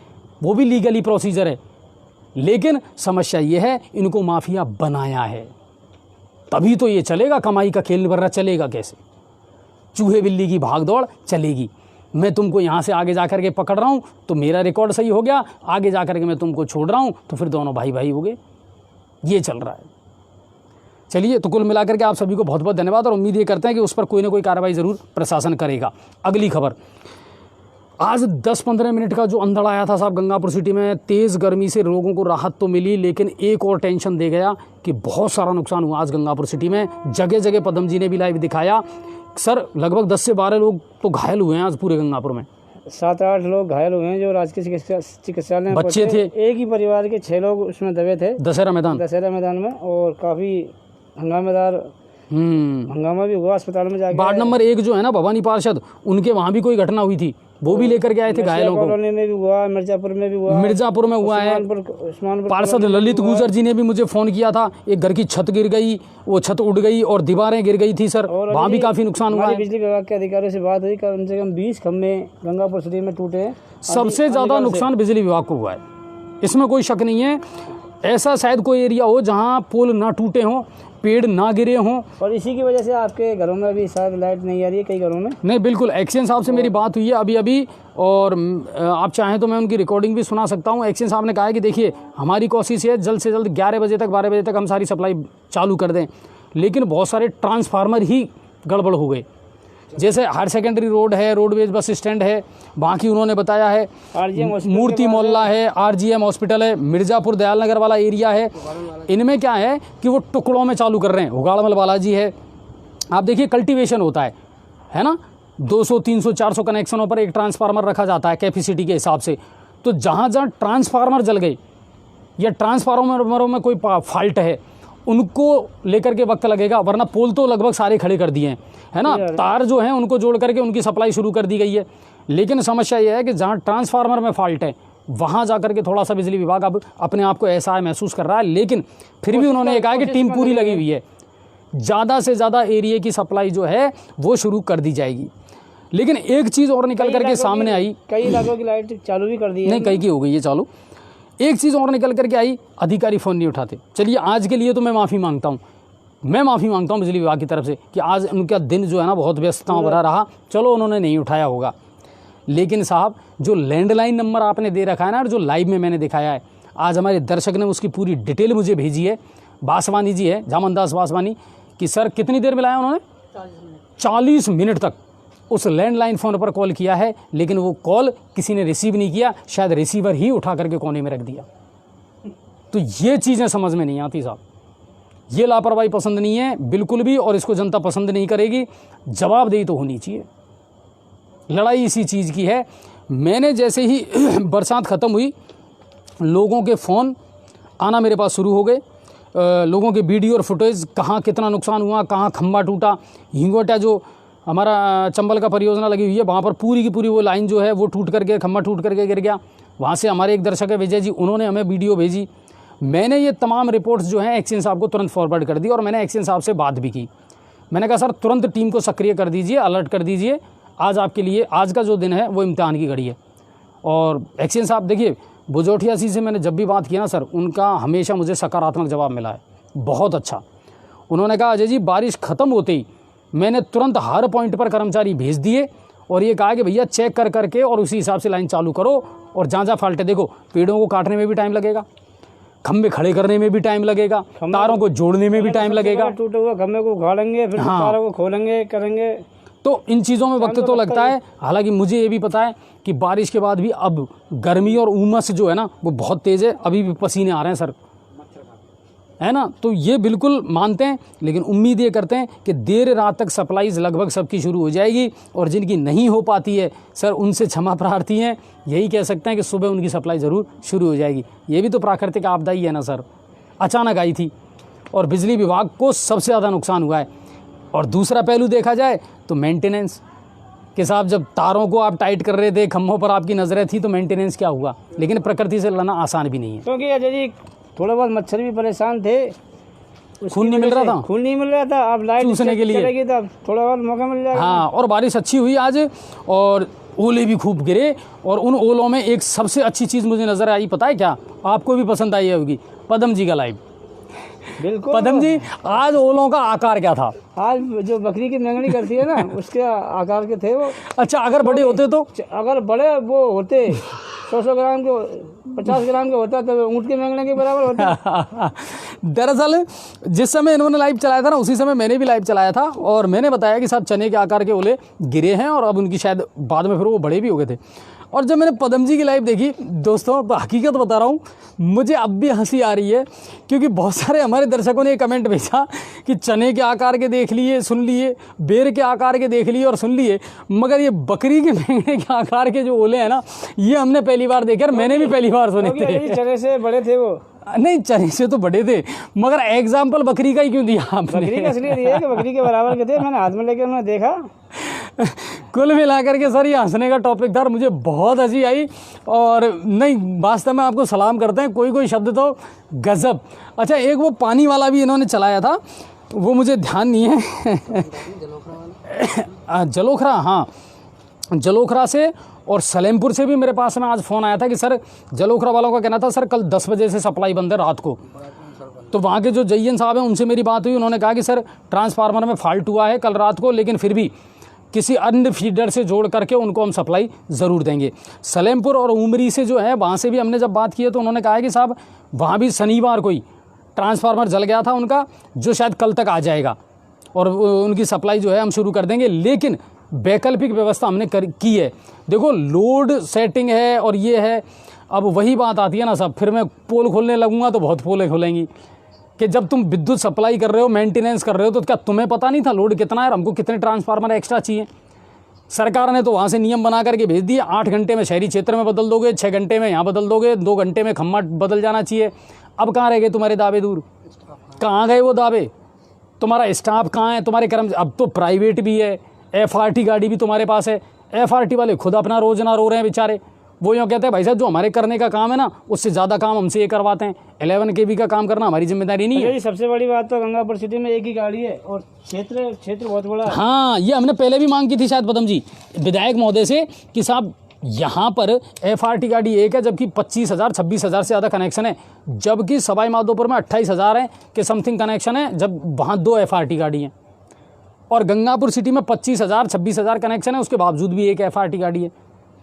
वो भी लीगली प्रोसीजर है। लेकिन समस्या ये है इनको माफिया बनाया है, तभी तो ये चलेगा, कमाई का खेल वरना चलेगा कैसे? चूहे बिल्ली की भाग दौड़ चलेगी। मैं तुमको यहाँ से आगे जा कर के पकड़ रहा हूँ तो मेरा रिकॉर्ड सही हो गया, आगे जा कर के मैं तुमको छोड़ रहा हूँ तो फिर दोनों भाई भाई हो गए। ये चल रहा है। चलिए, तो कुल मिलाकर के आप सभी को बहुत बहुत धन्यवाद, और उम्मीद ये करते हैं कि उस पर कोई ना कोई कार्रवाई ज़रूर प्रशासन करेगा। अगली खबर, आज 10-15 मिनट का जो अंधड़ आया था साहब गंगापुर सिटी में, तेज़ गर्मी से लोगों को राहत तो मिली, लेकिन एक और टेंशन दे गया कि बहुत सारा नुकसान हुआ आज गंगापुर सिटी में। जगह जगह पदम जी ने भी लाइव दिखाया सर, लगभग 10 से 12 लोग तो घायल हुए हैं आज पूरे गंगापुर में। 7-8 लोग घायल हुए हैं जो राजकीय चिकित्सालय में बच्चे थे, एक ही परिवार के 6 लोग उसमें दबे थे दशहरा मैदान में, और काफ़ी हंगामेदार हंगामा भी हुआ अस्पताल में जाके। वार्ड नंबर 1 जो है ना भवानी पार्षद, उनके वहाँ भी कोई घटना हुई थी, वो भी लेकर के आए थे घायलों को। कॉलोनी में भी हुआ, मिर्जापुर में भी हुआ, मिर्जापुर में हुआ है। पार्षद ललित गुजर जी ने भी मुझे फ़ोन किया था, एक घर की छत गिर गई, वो छत उड़ गई और दीवारें गिर गई थी सर, वहाँ भी काफ़ी नुकसान हुआ है। बिजली विभाग के अधिकारियों से बात हुई, कम से कम 20 खंभे गंगापुर सिटी में टूटे हैं। सबसे ज़्यादा नुकसान बिजली विभाग को हुआ है, इसमें कोई शक नहीं है। ऐसा शायद कोई एरिया हो जहाँ पोल ना टूटे हों, पेड़ ना गिरे हों, और इसी की वजह से आपके घरों में भी शायद लाइट नहीं आ रही है कई घरों में। नहीं, बिल्कुल एक्शन साहब से मेरी बात हुई है अभी, और आप चाहें तो मैं उनकी रिकॉर्डिंग भी सुना सकता हूं। एक्शन साहब ने कहा है कि देखिए हमारी कोशिश है जल्द से जल्द 11 बजे तक 12 बजे तक हम सारी सप्लाई चालू कर दें, लेकिन बहुत सारे ट्रांसफार्मर ही गड़बड़ हो गए। जैसे हायर सेकेंडरी रोड है, रोडवेज बस स्टैंड है, बाकी उन्होंने बताया है मूर्ति मोहल्ला है, RGM हॉस्पिटल है, मिर्ज़ापुर दयाल नगर वाला एरिया है, इनमें क्या है कि वो टुकड़ों में चालू कर रहे हैं। उगाड़मल बालाजी है, आप देखिए कल्टीवेशन होता है ना, 200, 300, 400 कनेक्शनों पर एक ट्रांसफार्मर रखा जाता है कैपेसिटी के हिसाब से। तो जहाँ जहाँ ट्रांसफार्मर जल गए या ट्रांसफार्मरों में कोई फॉल्ट है, उनको लेकर के वक्त लगेगा, वरना पोल तो लगभग सारे खड़े कर दिए हैं, है ना। तार जो हैं उनको जोड़ करके उनकी सप्लाई शुरू कर दी गई है, लेकिन समस्या यह है कि जहाँ ट्रांसफार्मर में फॉल्ट है वहाँ जा करके थोड़ा सा बिजली विभाग अब अपने आप को ऐसा महसूस कर रहा है, लेकिन फिर भी उन्होंने कहा कि टीम पूरी लगी हुई है, ज़्यादा से ज़्यादा एरिया की सप्लाई जो है वो शुरू कर दी जाएगी। लेकिन एक चीज़ और निकल करके सामने आई, कई इलाकों की लाइट चालू भी कर दी है, नहीं कई की हो गई है चालू। एक चीज़ और निकल करके आई, अधिकारी फ़ोन नहीं उठाते। चलिए आज के लिए तो मैं माफ़ी मांगता हूँ, बिजली विभाग की तरफ से कि आज उनका दिन जो है ना बहुत व्यस्तता भरा रहा, चलो उन्होंने नहीं उठाया होगा। लेकिन साहब जो लैंडलाइन नंबर आपने दे रखा है ना, जो लाइव में मैंने दिखाया है, आज हमारे दर्शक ने उसकी पूरी डिटेल मुझे भेजी है, बासवानी जी है, जामनदास बासवानी, कि सर कितनी देर में लाया उन्होंने, 40 मिनट तक उस लैंडलाइन फ़ोन पर कॉल किया है, लेकिन वो कॉल किसी ने रिसीव नहीं किया, शायद रिसीवर ही उठा करके कोने में रख दिया। तो ये चीज़ें समझ में नहीं आती साहब, ये लापरवाही पसंद नहीं है बिल्कुल भी, और इसको जनता पसंद नहीं करेगी। जवाबदेही तो होनी चाहिए, लड़ाई इसी चीज़ की है। मैंने जैसे ही बरसात ख़त्म हुई, लोगों के फ़ोन आना मेरे पास शुरू हो गए, लोगों के वीडियो और फुटेज, कहाँ कितना नुकसान हुआ, कहाँ खंभा टूटा। हिंगोटा जो हमारा चंबल का परियोजना लगी हुई है, वहाँ पर पूरी की पूरी वो लाइन जो है वो टूट करके, खंभा टूट करके गिर गया। वहाँ से हमारे एक दर्शक है विजय जी, उन्होंने हमें वीडियो भेजी। मैंने ये तमाम रिपोर्ट्स जो हैं एक्शन साहब को तुरंत फॉरवर्ड कर दी, और मैंने एक्शन साहब से बात भी की। मैंने कहा सर तुरंत टीम को सक्रिय कर दीजिए, अलर्ट कर दीजिए, आज आपके लिए आज का जो दिन है वो इम्तिहान की घड़ी है। और एक्शन साहब देखिए, बुजोटिया सी से मैंने जब भी बात की ना सर, उनका हमेशा मुझे सकारात्मक जवाब मिला है, बहुत अच्छा। उन्होंने कहा अजय जी बारिश ख़त्म होते ही मैंने तुरंत हर पॉइंट पर कर्मचारी भेज दिए, और ये कहा कि भैया चेक कर करके और उसी हिसाब से लाइन चालू करो, और जहाँ जहाँ फॉल्ट है, देखो पेड़ों को काटने में भी टाइम लगेगा, खंभे खड़े करने में भी टाइम लगेगा, तारों को जोड़ने में भी टाइम लगेगा, टूटे हुए खंभे को उखाड़ेंगे, फिर तारों को खोलेंगे, करेंगे, तो इन चीज़ों में वक्त तो लगता है। हालांकि मुझे ये भी पता है कि बारिश के बाद भी अब गर्मी और उमस जो है ना वो बहुत तेज़ है, अभी भी पसीने आ रहे हैं सर, है ना। तो ये बिल्कुल मानते हैं, लेकिन उम्मीद ये करते हैं कि देर रात तक सप्लाईज लगभग सबकी शुरू हो जाएगी, और जिनकी नहीं हो पाती है सर उनसे क्षमा प्रार्थी हैं, यही कह सकते हैं कि सुबह उनकी सप्लाई ज़रूर शुरू हो जाएगी। ये भी तो प्राकृतिक आपदा ही है ना सर, अचानक आई थी, और बिजली विभाग को सबसे ज़्यादा नुकसान हुआ है। और दूसरा पहलू देखा जाए तो मेंटेनेंस के साथ, जब तारों को आप टाइट कर रहे थे, खम्भों पर आपकी नज़रें थी, तो मेंटेनेंस क्या हुआ। लेकिन प्रकृति से लड़ना आसान भी नहीं है, क्योंकि अजय जी थोड़ा बहुत मच्छर भी परेशान थे, खून नहीं मिल रहा था, अब लाइट चूसने के लिए चलेगी तो थोड़ा और मौका मिल जाएगा। हाँ, और बारिश अच्छी हुई आज, और ओले भी खूब गिरे, और उन ओलों में एक सबसे अच्छी चीज़ मुझे नज़र आई, पता है क्या, आपको भी पसंद आई होगी, पदम जी का लाइव। बिल्कुल पदम जी, आज ओलों का आकार क्या था? आज जो बकरी की मेंगनी करती है ना उसके आकार के थे वो। अच्छा, अगर बड़े होते तो, अगर बड़े वो होते 100 ग्राम के, 50 ग्राम के होता तो ऊँट के मेंगने के बराबर होता। दरअसल जिस समय इन्होंने लाइव चलाया था ना, उसी समय मैंने भी लाइव चलाया था और मैंने बताया कि साहब चने के आकार के ओले गिरे हैं और अब उनकी शायद बाद में फिर वो बड़े भी हो गए थे। और जब मैंने पदम जी की लाइव देखी दोस्तों, तो हकीकत बता रहा हूँ, मुझे अब भी हंसी आ रही है, क्योंकि बहुत सारे हमारे दर्शकों ने कमेंट भेजा कि चने के आकार के देख लिए, सुन लिए, बेर के आकार के देख लिए और सुन लिए, मगर ये बकरी के मेंढे के आकार के जो ओले हैं ना, ये हमने पहली बार देखे और मैंने भी पहली बार सुने थे। चने से बड़े थे वो? नहीं, चने से तो बड़े थे, मगर एग्जाम्पल बकरी का ही क्यों दिया आपने? बकरी का इसलिए दिया कि बकरी के बराबर के थे, मैंने हाथ में लेकर उन्होंने देखा। कुल मिलाकर के सर ये हंसने का टॉपिक था, मुझे बहुत हंसी आई। और नहीं, वास्तव में आपको सलाम करते हैं, कोई कोई शब्द तो गजब। अच्छा, एक वो पानी वाला भी इन्होंने चलाया था, वो मुझे ध्यान नहीं है। जलोखरा, हाँ, जलोखरा से और सलेमपुर से भी मेरे पास में आज फ़ोन आया था कि सर जलोखरा वालों का कहना था सर कल 10 बजे से सप्लाई बंद है रात को। तो वहाँ के जो जयन साहब हैं उनसे मेरी बात हुई, उन्होंने कहा कि सर ट्रांसफार्मर में फॉल्ट हुआ है कल रात को, लेकिन फिर भी किसी अन्य फीडर से जोड़ करके उनको हम सप्लाई ज़रूर देंगे। सलेमपुर और उमरी से जो है, वहाँ से भी हमने जब बात की है तो उन्होंने कहा है कि साहब वहाँ भी शनिवार को ही ट्रांसफार्मर जल गया था उनका, जो शायद कल तक आ जाएगा और उनकी सप्लाई जो है हम शुरू कर देंगे। लेकिन वैकल्पिक व्यवस्था हमने की है। देखो, लोड सेटिंग है और ये है, अब वही बात आती है ना साहब, फिर मैं पोल खोलने लगूंगा तो बहुत पोलें खोलेंगी कि जब तुम विद्युत सप्लाई कर रहे हो, मेंटेनेंस कर रहे हो, तो क्या तुम्हें पता नहीं था लोड कितना है और हमको कितने ट्रांसफार्मर एक्स्ट्रा चाहिए? सरकार ने तो वहाँ से नियम बना करके भेज दिए, 8 घंटे में शहरी क्षेत्र में बदल दोगे, 6 घंटे में यहाँ बदल दोगे, 2 घंटे में खम्मा बदल जाना चाहिए। अब कहाँ रह गए तुम्हारे दावे दूर? कहाँ गए वो दावे? तुम्हारा स्टाफ कहाँ है? तुम्हारे कर्मचारी, अब तो प्राइवेट भी है, FRT गाड़ी भी तुम्हारे पास है। FRT वाले खुद अपना रोजना रो रहे हैं बेचारे। वो यूँ कहते हैं भाई साहब जो हमारे करने का काम है ना, उससे ज़्यादा काम हमसे ये करवाते हैं। 11 kV का काम करना हमारी जिम्मेदारी नहीं है। सबसे बड़ी बात तो गंगापुर सिटी में एक ही गाड़ी है और क्षेत्र बहुत बड़ा है। हाँ, ये हमने पहले भी मांग की थी शायद पदम जी विधायक महोदय से कि साहब यहाँ पर FRT गाड़ी एक है, जबकि 25,000 26,000 से ज़्यादा कनेक्शन है, जबकि सवाई माधोपुर में 28,000 है के समथिंग कनेक्शन है, जब वहाँ 2 FRT गाड़ी हैं। और गंगापुर सिटी में 25,000 26,000 कनेक्शन है, उसके बावजूद भी एक FRT गाड़ी है।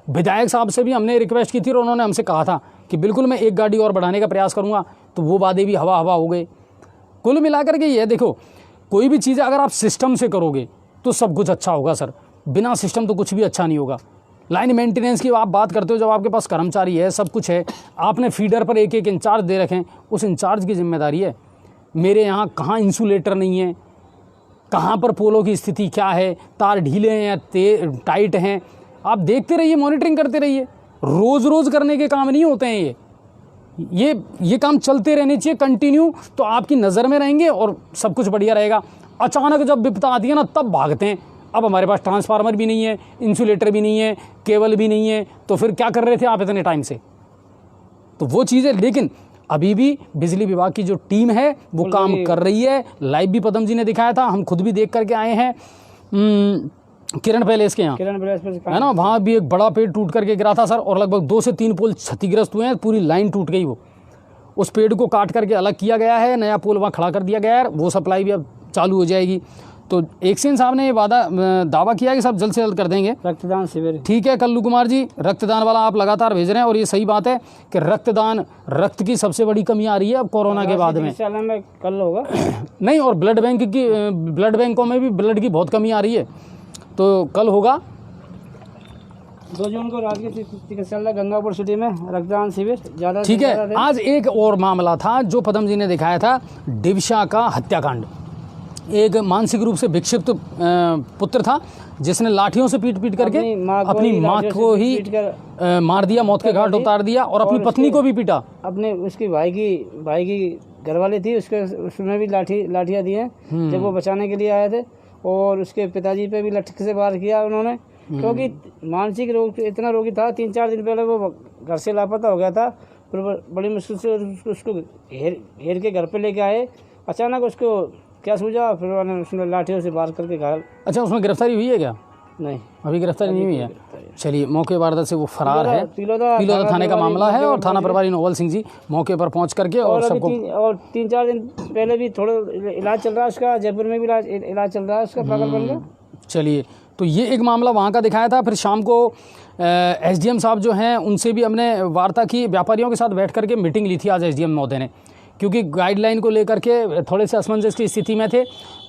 विधायक साहब से भी हमने रिक्वेस्ट की थी और उन्होंने हमसे कहा था कि बिल्कुल मैं एक गाड़ी और बढ़ाने का प्रयास करूंगा, तो वो वादे भी हवा हवा हो गए। कुल मिलाकर के ये देखो, कोई भी चीज़ अगर आप सिस्टम से करोगे तो सब कुछ अच्छा होगा सर, बिना सिस्टम तो कुछ भी अच्छा नहीं होगा। लाइन मेंटेनेंस की आप बात करते हो, जब आपके पास कर्मचारी है, सब कुछ है, आपने फीडर पर एक एक इंचार्ज दे रखे हैं, उस इंचार्ज की जिम्मेदारी है। मेरे यहाँ कहाँ इंसुलेटर नहीं है, कहाँ पर पोलों की स्थिति क्या है, तार ढीले हैं या टाइट हैं, आप देखते रहिए, मॉनिटरिंग करते रहिए। रोज़ रोज़ करने के काम नहीं होते हैं ये काम चलते रहने चाहिए कंटिन्यू, तो आपकी नज़र में रहेंगे और सब कुछ बढ़िया रहेगा। अचानक जब विपदा आती है ना, तब भागते हैं। अब हमारे पास ट्रांसफार्मर भी नहीं है, इंसुलेटर भी नहीं है, केबल भी नहीं है, तो फिर क्या कर रहे थे आप इतने टाइम से? तो वो चीज़ें, लेकिन अभी भी बिजली विभाग की जो टीम है वो काम कर रही है। लाइव भी पदम जी ने दिखाया था, हम खुद भी देख करके आए हैं किरण पैलेस के यहाँ, है ना, वहाँ भी एक बड़ा पेड़ टूट करके गिरा था सर, और लगभग 2 से 3 पोल क्षतिग्रस्त हुए हैं, पूरी लाइन टूट गई। वो उस पेड़ को काट करके अलग किया गया है, नया पोल वहाँ खड़ा कर दिया गया है, वो सप्लाई भी अब चालू हो जाएगी। तो एक्सेन साहब ने ये दावा किया कि सब जल्द से जल्द कर देंगे रक्तदान शिविर। ठीक है कल्लू कुमार जी, रक्तदान वाला आप लगातार भेज रहे हैं और ये सही बात है कि रक्त की सबसे बड़ी कमी आ रही है अब कोरोना के बाद में कल होगा नहीं, और ब्लड बैंकों में भी ब्लड की बहुत कमी आ रही है, तो कल होगा 2 जून को रात के चिकित्सालय गंगापुर सिटी में रक्तदान शिविर ज़्यादा। ठीक है, आज एक और मामला था जो पदम जी ने दिखाया था, डिविशा का हत्याकांड। एक मानसिक रूप से विक्षिप्त पुत्र था जिसने लाठियों से पीट करके अपनी माँ को ही मार दिया, मौत के घाट उतार दिया, और अपनी पत्नी को भी पीटा। अपने उसकी भाई की घरवाली थी, उसमें भी लाठियाँ दी हैं जब वो बचाने के लिए आए थे, और उसके पिताजी पे भी लठक से वार किया उन्होंने, क्योंकि मानसिक रोग इतना रोगी था। 3-4 दिन पहले वो घर से लापता हो गया था, फिर बड़ी मुश्किल से उसको हेर के घर पे लेके आए। अचानक उसको क्या सूझा, फिर उसने लाठियों से वार करके घायल। अच्छा, उसमें गिरफ्तारी हुई है क्या? नहीं, अभी गिरफ्तारी नहीं हुई है। चलिए, मौके वारदात से वो फरार है। तिलोदा थाने का मामला है और थाना प्रभारी नोवल सिंह जी मौके पर पहुंच करके और सबको, और 3-4 दिन पहले भी थोड़ा इलाज चल रहा है उसका, जयपुर में भी इलाज चल रहा है उसका, पागलपन का। चलिए, तो ये एक मामला वहाँ का दिखाया था। फिर शाम को SDM साहब जो हैं उनसे भी हमने वार्ता की, व्यापारियों के साथ बैठ करके मीटिंग ली थी आज SDM महोदय ने, क्योंकि गाइडलाइन को लेकर के थोड़े से असमंजस की स्थिति में थे,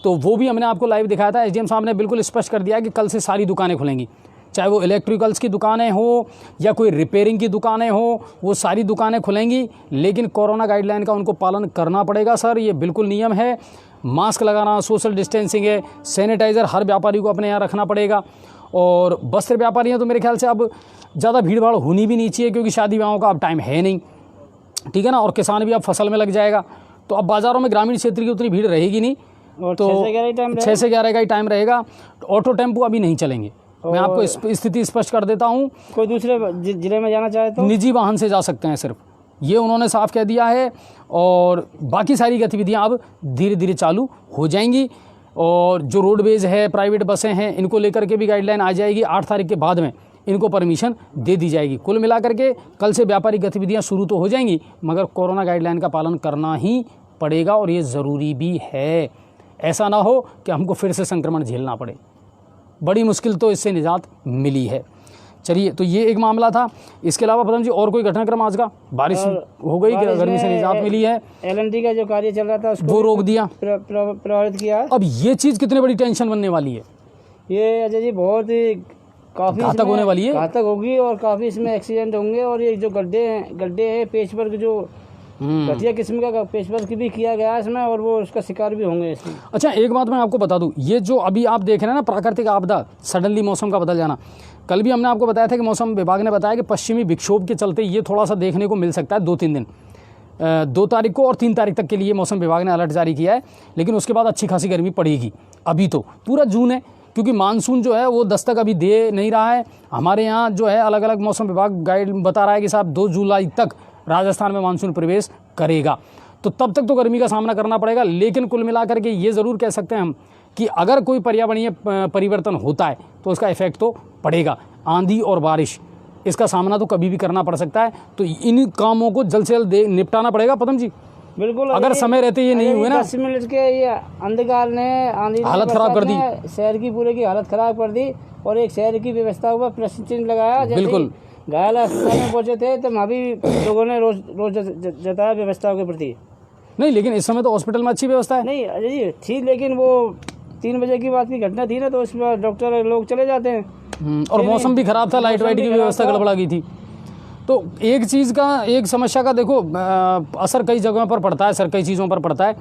तो वो भी हमने आपको लाइव दिखाया था। एसडीएम साहब ने बिल्कुल स्पष्ट कर दिया कि कल से सारी दुकानें खुलेंगी, चाहे वो इलेक्ट्रिकल्स की दुकानें हो या कोई रिपेयरिंग की दुकानें हो, वो सारी दुकानें खुलेंगी, लेकिन कोरोना गाइडलाइन का उनको पालन करना पड़ेगा सर, ये बिल्कुल नियम है। मास्क लगाना, सोशल डिस्टेंसिंग है, सैनिटाइज़र हर व्यापारी को अपने यहाँ रखना पड़ेगा। और वस्त्र व्यापारी हैं तो मेरे ख्याल से अब ज़्यादा भीड़ भाड़ होनी भी नहीं चाहिए, क्योंकि शादी विवाहों का अब टाइम है नहीं, ठीक है ना। और किसान भी अब फसल में लग जाएगा, तो अब बाज़ारों में ग्रामीण क्षेत्र की उतनी भीड़ रहेगी नहीं। और तो 6 से 11 का ही टाइम रहेगा। ऑटो टेम्पो अभी नहीं चलेंगे, मैं आपको स्थिति स्पष्ट कर देता हूँ। कोई दूसरे जिले में जाना चाहे तो निजी वाहन से जा सकते हैं सिर्फ, ये उन्होंने साफ कह दिया है। और बाकी सारी गतिविधियां अब धीरे धीरे चालू हो जाएंगी। और जो रोडवेज है, प्राइवेट बसें हैं, इनको लेकर के भी गाइडलाइन आ जाएगी। 8 तारीख के बाद में इनको परमिशन दे दी जाएगी। कुल मिलाकर के कल से व्यापारिक गतिविधियां शुरू तो हो जाएंगी, मगर कोरोना गाइडलाइन का पालन करना ही पड़ेगा, और ये ज़रूरी भी है। ऐसा ना हो कि हमको फिर से संक्रमण झेलना पड़े। बड़ी मुश्किल तो इससे निजात मिली है। चलिए, तो ये एक मामला था। इसके अलावा प्रधान जी और कोई घटनाक्रम आज का? बारिश हो गई, गर्मी से निजात मिली है। LNT का जो कार्य चल रहा था उसको वो रोक दिया, प्रभावित किया। अब ये चीज़ कितनी बड़ी टेंशन बनने वाली है? ये अजय जी बहुत ही काफ़ी घातक होने वाली है, घातक होगी, और काफ़ी इसमें एक्सीडेंट होंगे। और ये जो गड्ढे हैं पेच वर्क, जो घटिया किस्म का पेच वर्क भी किया गया है इसमें, और वो उसका शिकार भी होंगे इसमें। अच्छा, एक बात मैं आपको बता दूं, ये जो अभी आप देख रहे हैं ना प्राकृतिक आपदा, सडनली मौसम का बदल जाना, कल भी हमने आपको बताया था कि मौसम विभाग ने बताया कि पश्चिमी विक्षोभ के चलते ये थोड़ा सा देखने को मिल सकता है 2-3 दिन। 2 तारीख को और 3 तारीख तक के लिए मौसम विभाग ने अलर्ट जारी किया है, लेकिन उसके बाद अच्छी खासी गर्मी पड़ेगी। अभी तो पूरा जून है, क्योंकि मानसून जो है वो दस्तक अभी दे नहीं रहा है। हमारे यहाँ जो है अलग अलग मौसम विभाग गाइड बता रहा है कि साहब 2 जुलाई तक राजस्थान में मानसून प्रवेश करेगा, तो तब तक तो गर्मी का सामना करना पड़ेगा। लेकिन कुल मिलाकर के ये ज़रूर कह सकते हैं हम कि अगर कोई पर्यावरणीय परिवर्तन होता है तो उसका इफेक्ट तो पड़ेगा। आंधी और बारिश, इसका सामना तो कभी भी करना पड़ सकता है। तो इन कामों को जल्द से जल्द निपटाना पड़ेगा पदम जी। बिल्कुल, अगर समय रहते ये नहीं हुए ना, 10 मिनट के ये अंधकार ने, आंधी हालत खराब कर दी, शहर की पूरे की हालत खराब कर दी। और एक शहर की व्यवस्था हुआ प्रश्न चिन्ह लगाया। बिल्कुल, घायल अस्पताल में पहुंचे थे तो वहाँ भी लोगों ने रोज जताया व्यवस्था के प्रति। नहीं, लेकिन इस समय तो हॉस्पिटल में अच्छी व्यवस्था है। नहीं अजय जी थी, लेकिन वो 3 बजे की बात की घटना थी ना, तो उसमें डॉक्टर लोग चले जाते हैं। और मौसम भी खराब था, लाइट वाइट की व्यवस्था गड़बड़ा गई थी। तो एक चीज़ का, एक समस्या का देखो असर कई जगहों पर पड़ता है सर, कई चीज़ों पर पड़ता है।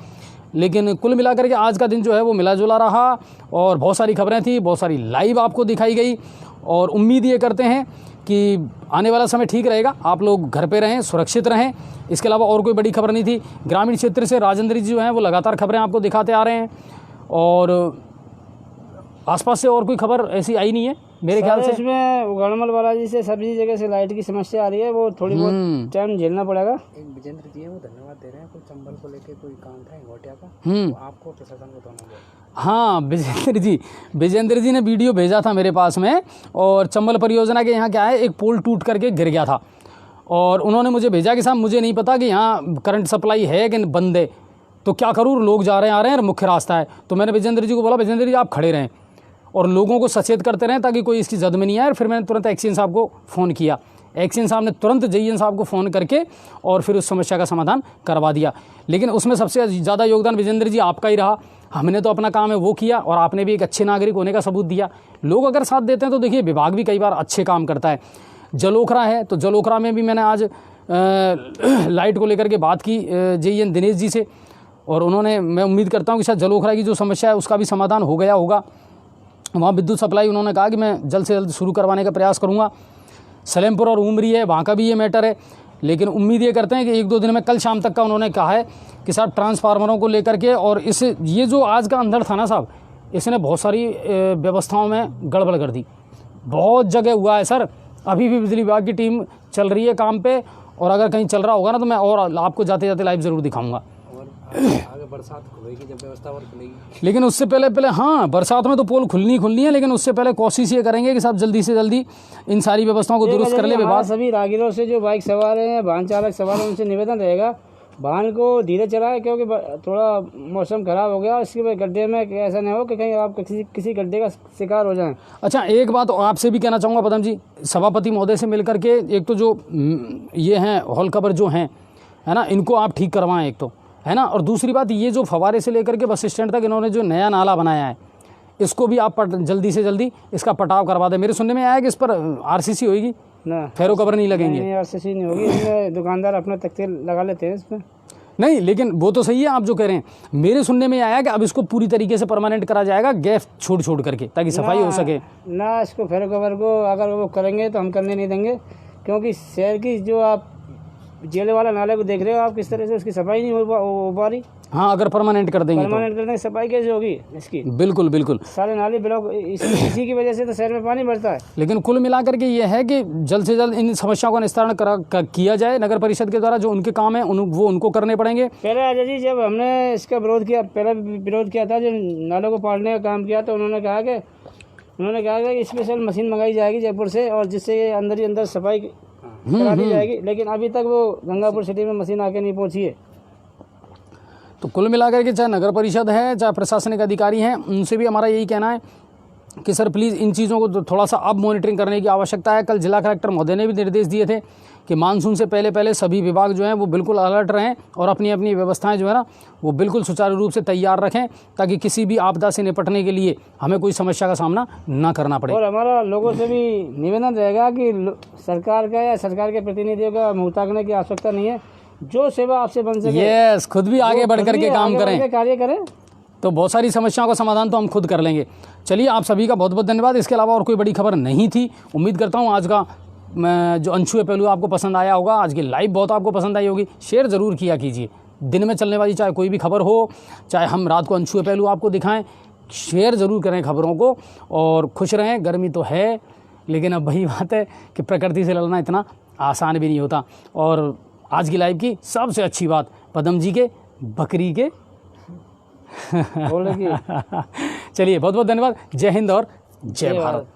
लेकिन कुल मिलाकर के आज का दिन जो है वो मिला जुला रहा, और बहुत सारी खबरें थी, बहुत सारी लाइव आपको दिखाई गई। और उम्मीद ये करते हैं कि आने वाला समय ठीक रहेगा, आप लोग घर पे रहें, सुरक्षित रहें। इसके अलावा और कोई बड़ी खबर नहीं थी। ग्रामीण क्षेत्र से राजेंद्र जी जो हैं वो लगातार खबरें आपको दिखाते आ रहे हैं, और आसपास से और कोई खबर ऐसी आई नहीं है मेरे ख्याल से। इसमें गणमल बालाजी से सभी जगह से लाइट की समस्या आ रही है, वो थोड़ी बहुत टाइम झेलना पड़ेगा। एक विजेंद्र जी है, वो धन्यवाद दे रहे हैं, कुछ चंबल को लेके कोई काम था घोटिया का, तो आपको प्रशासन को दोनों को। हाँ, विजेंद्र जी ने वीडियो भेजा था मेरे पास में, और चंबल परियोजना के यहाँ क्या है, एक पोल टूट करके गिर गया था, और उन्होंने मुझे भेजा कि साहब मुझे नहीं पता कि यहाँ करंट सप्लाई है कि बंद है, तो क्या करूँ, लोग जा रहे हैं आ रहे हैं, मुख्य रास्ता है। तो मैंने विजेंद्र जी को बोला, विजेंद्र जी आप खड़े रहें और लोगों को सचेत करते रहें ताकि कोई इसकी जद में नहीं आए। फिर मैंने तुरंत एक्सीएन साहब को फ़ोन किया, एक्सीएन साहब ने तुरंत जेईएन साहब को फ़ोन करके और फिर उस समस्या का समाधान करवा दिया। लेकिन उसमें सबसे ज़्यादा योगदान विजेंद्र जी आपका ही रहा। हमने तो अपना काम है वो किया, और आपने भी एक अच्छे नागरिक होने का सबूत दिया। लोग अगर साथ देते हैं तो देखिए विभाग भी कई बार अच्छे काम करता है। जलोखरा है, तो जलोखरा में भी मैंने आज लाइट को लेकर के बात की जेईएन दिनेश जी से, और उन्होंने, मैं उम्मीद करता हूँ कि शायद जलोखरा की जो समस्या है उसका भी समाधान हो गया होगा। वहाँ विद्युत सप्लाई उन्होंने कहा कि मैं जल्द से जल्द शुरू करवाने का प्रयास करूँगा। सलेमपुर और उमरी है, वहाँ का भी ये मैटर है। लेकिन उम्मीद ये करते हैं कि 1-2 दिन में, कल शाम तक का उन्होंने कहा है कि साहब ट्रांसफार्मरों को लेकर के, और इस ये जो आज का अंधड़ था ना साहब, इसने बहुत सारी व्यवस्थाओं में गड़बड़ कर दी। बहुत जगह हुआ है सर। अभी भी बिजली विभाग की टीम चल रही है काम पे, और अगर कहीं चल रहा होगा ना तो मैं और आपको जाते जाते लाइव ज़रूर दिखाऊंगा। आगे बरसात खुलेगी जब व्यवस्था और खुलेगी, लेकिन उससे पहले हाँ, बरसात में तो पोल खुलनी है, लेकिन उससे पहले कोशिश ये करेंगे कि साहब जल्दी से जल्दी इन सारी व्यवस्थाओं को दुरुस्त कर ले विभाग। सभी राहगीरों से, जो बाइक सवार हैं, वाहन चालक सवार हैं, उनसे निवेदन रहेगा वाहन को धीरे चलाएं, क्योंकि थोड़ा मौसम खराब हो गया। इसके गड्ढे में ऐसा नहीं हो कि कहीं आप किसी गड्ढे का शिकार हो जाएं। अच्छा, एक बात आपसे भी कहना चाहूँगा पदम जी, सभापति महोदय से मिलकर के, एक तो जो ये हैं हॉल कवर जो हैं, है ना, इनको आप ठीक करवाएं एक तो, है ना। और दूसरी बात, ये जो फवारे से लेकर के बस स्टैंड तक इन्होंने जो नया नाला बनाया है, इसको भी आप जल्दी से जल्दी इसका पटाव करवा दें। मेरे सुनने में आया कि इस पर आरसीसी होगी, ना फेरो कवर नहीं लगेंगे। नहीं, आरसीसी नहीं होगी, इसमें दुकानदार अपना तख्ते लगा लेते हैं इसमें। नहीं, लेकिन वो तो सही है आप जो कह रहे हैं। मेरे सुनने में आया कि अब इसको पूरी तरीके से परमानेंट करा जाएगा, गैप छोड़ छोड़ करके, ताकि सफाई हो सके। ना इसको फेरो कवर को अगर वो करेंगे तो हम करने नहीं देंगे, क्योंकि शहर की जो आप जेल वाला नाले को देख रहे हो आप, किस तरह से उसकी सफाई नहीं हो पा रही। हाँ, अगर परमानेंट कर देंगे परमानेंट कर देंगे, सफाई कैसे होगी इसकी? बिल्कुल बिल्कुल। सारे नाले ब्लॉक, इसी की वजह से तो शहर में पानी बढ़ता है। लेकिन कुल मिलाकर के ये है कि जल्द से जल्द इन समस्याओं का निस्तारण किया जाए नगर परिषद के द्वारा। जो उनके काम है वो उनको करने पड़ेंगे। पहले आजा जी, जब हमने इसका विरोध किया, पहला विरोध किया था, जो नालों को पाड़ने का काम किया, तो उन्होंने कहा कि स्पेशल मशीन मंगाई जाएगी जयपुर से, और जिससे अंदर ही अंदर सफाई करा दी जाएगी। लेकिन अभी तक वो गंगापुर सिटी में मशीन आके नहीं पहुंची है। तो कुल मिलाकर के चाहे नगर परिषद है, चाहे प्रशासनिक अधिकारी हैं, उनसे भी हमारा यही कहना है कि सर प्लीज़ इन चीज़ों को थोड़ा सा अब मॉनिटरिंग करने की आवश्यकता है। कल जिला कलेक्टर महोदय ने भी निर्देश दिए थे कि मानसून से पहले सभी विभाग जो हैं वो बिल्कुल अलर्ट रहें और अपनी अपनी व्यवस्थाएं जो है ना वो बिल्कुल सुचारू रूप से तैयार रखें, ताकि किसी भी आपदा से निपटने के लिए हमें कोई समस्या का सामना ना करना पड़े। और हमारा लोगों से भी निवेदन रहेगा कि सरकार का या सरकार के प्रतिनिधियों का मुँह ताकने की आवश्यकता नहीं है। जो सेवा आपसे बन सके, यस, खुद भी आगे बढ़ करके काम करें, कार्य करें, तो बहुत सारी समस्याओं का समाधान तो हम खुद कर लेंगे। चलिए, आप सभी का बहुत बहुत धन्यवाद। इसके अलावा और कोई बड़ी खबर नहीं थी। उम्मीद करता हूँ आज का जो अनछुए पहलू आपको पसंद आया होगा। आज की लाइव बहुत आपको पसंद आई होगी। शेयर ज़रूर किया कीजिए। दिन में चलने वाली चाहे कोई भी खबर हो, चाहे हम रात को अनछुए पहलू आपको दिखाएं, शेयर ज़रूर करें खबरों को। और खुश रहें। गर्मी तो है, लेकिन अब वही बात है कि प्रकृति से लड़ना इतना आसान भी नहीं होता। और आज की लाइव की सबसे अच्छी बात, पदम जी के बकरी के चलिए, बहुत बहुत धन्यवाद। जय हिंद और जय भारत।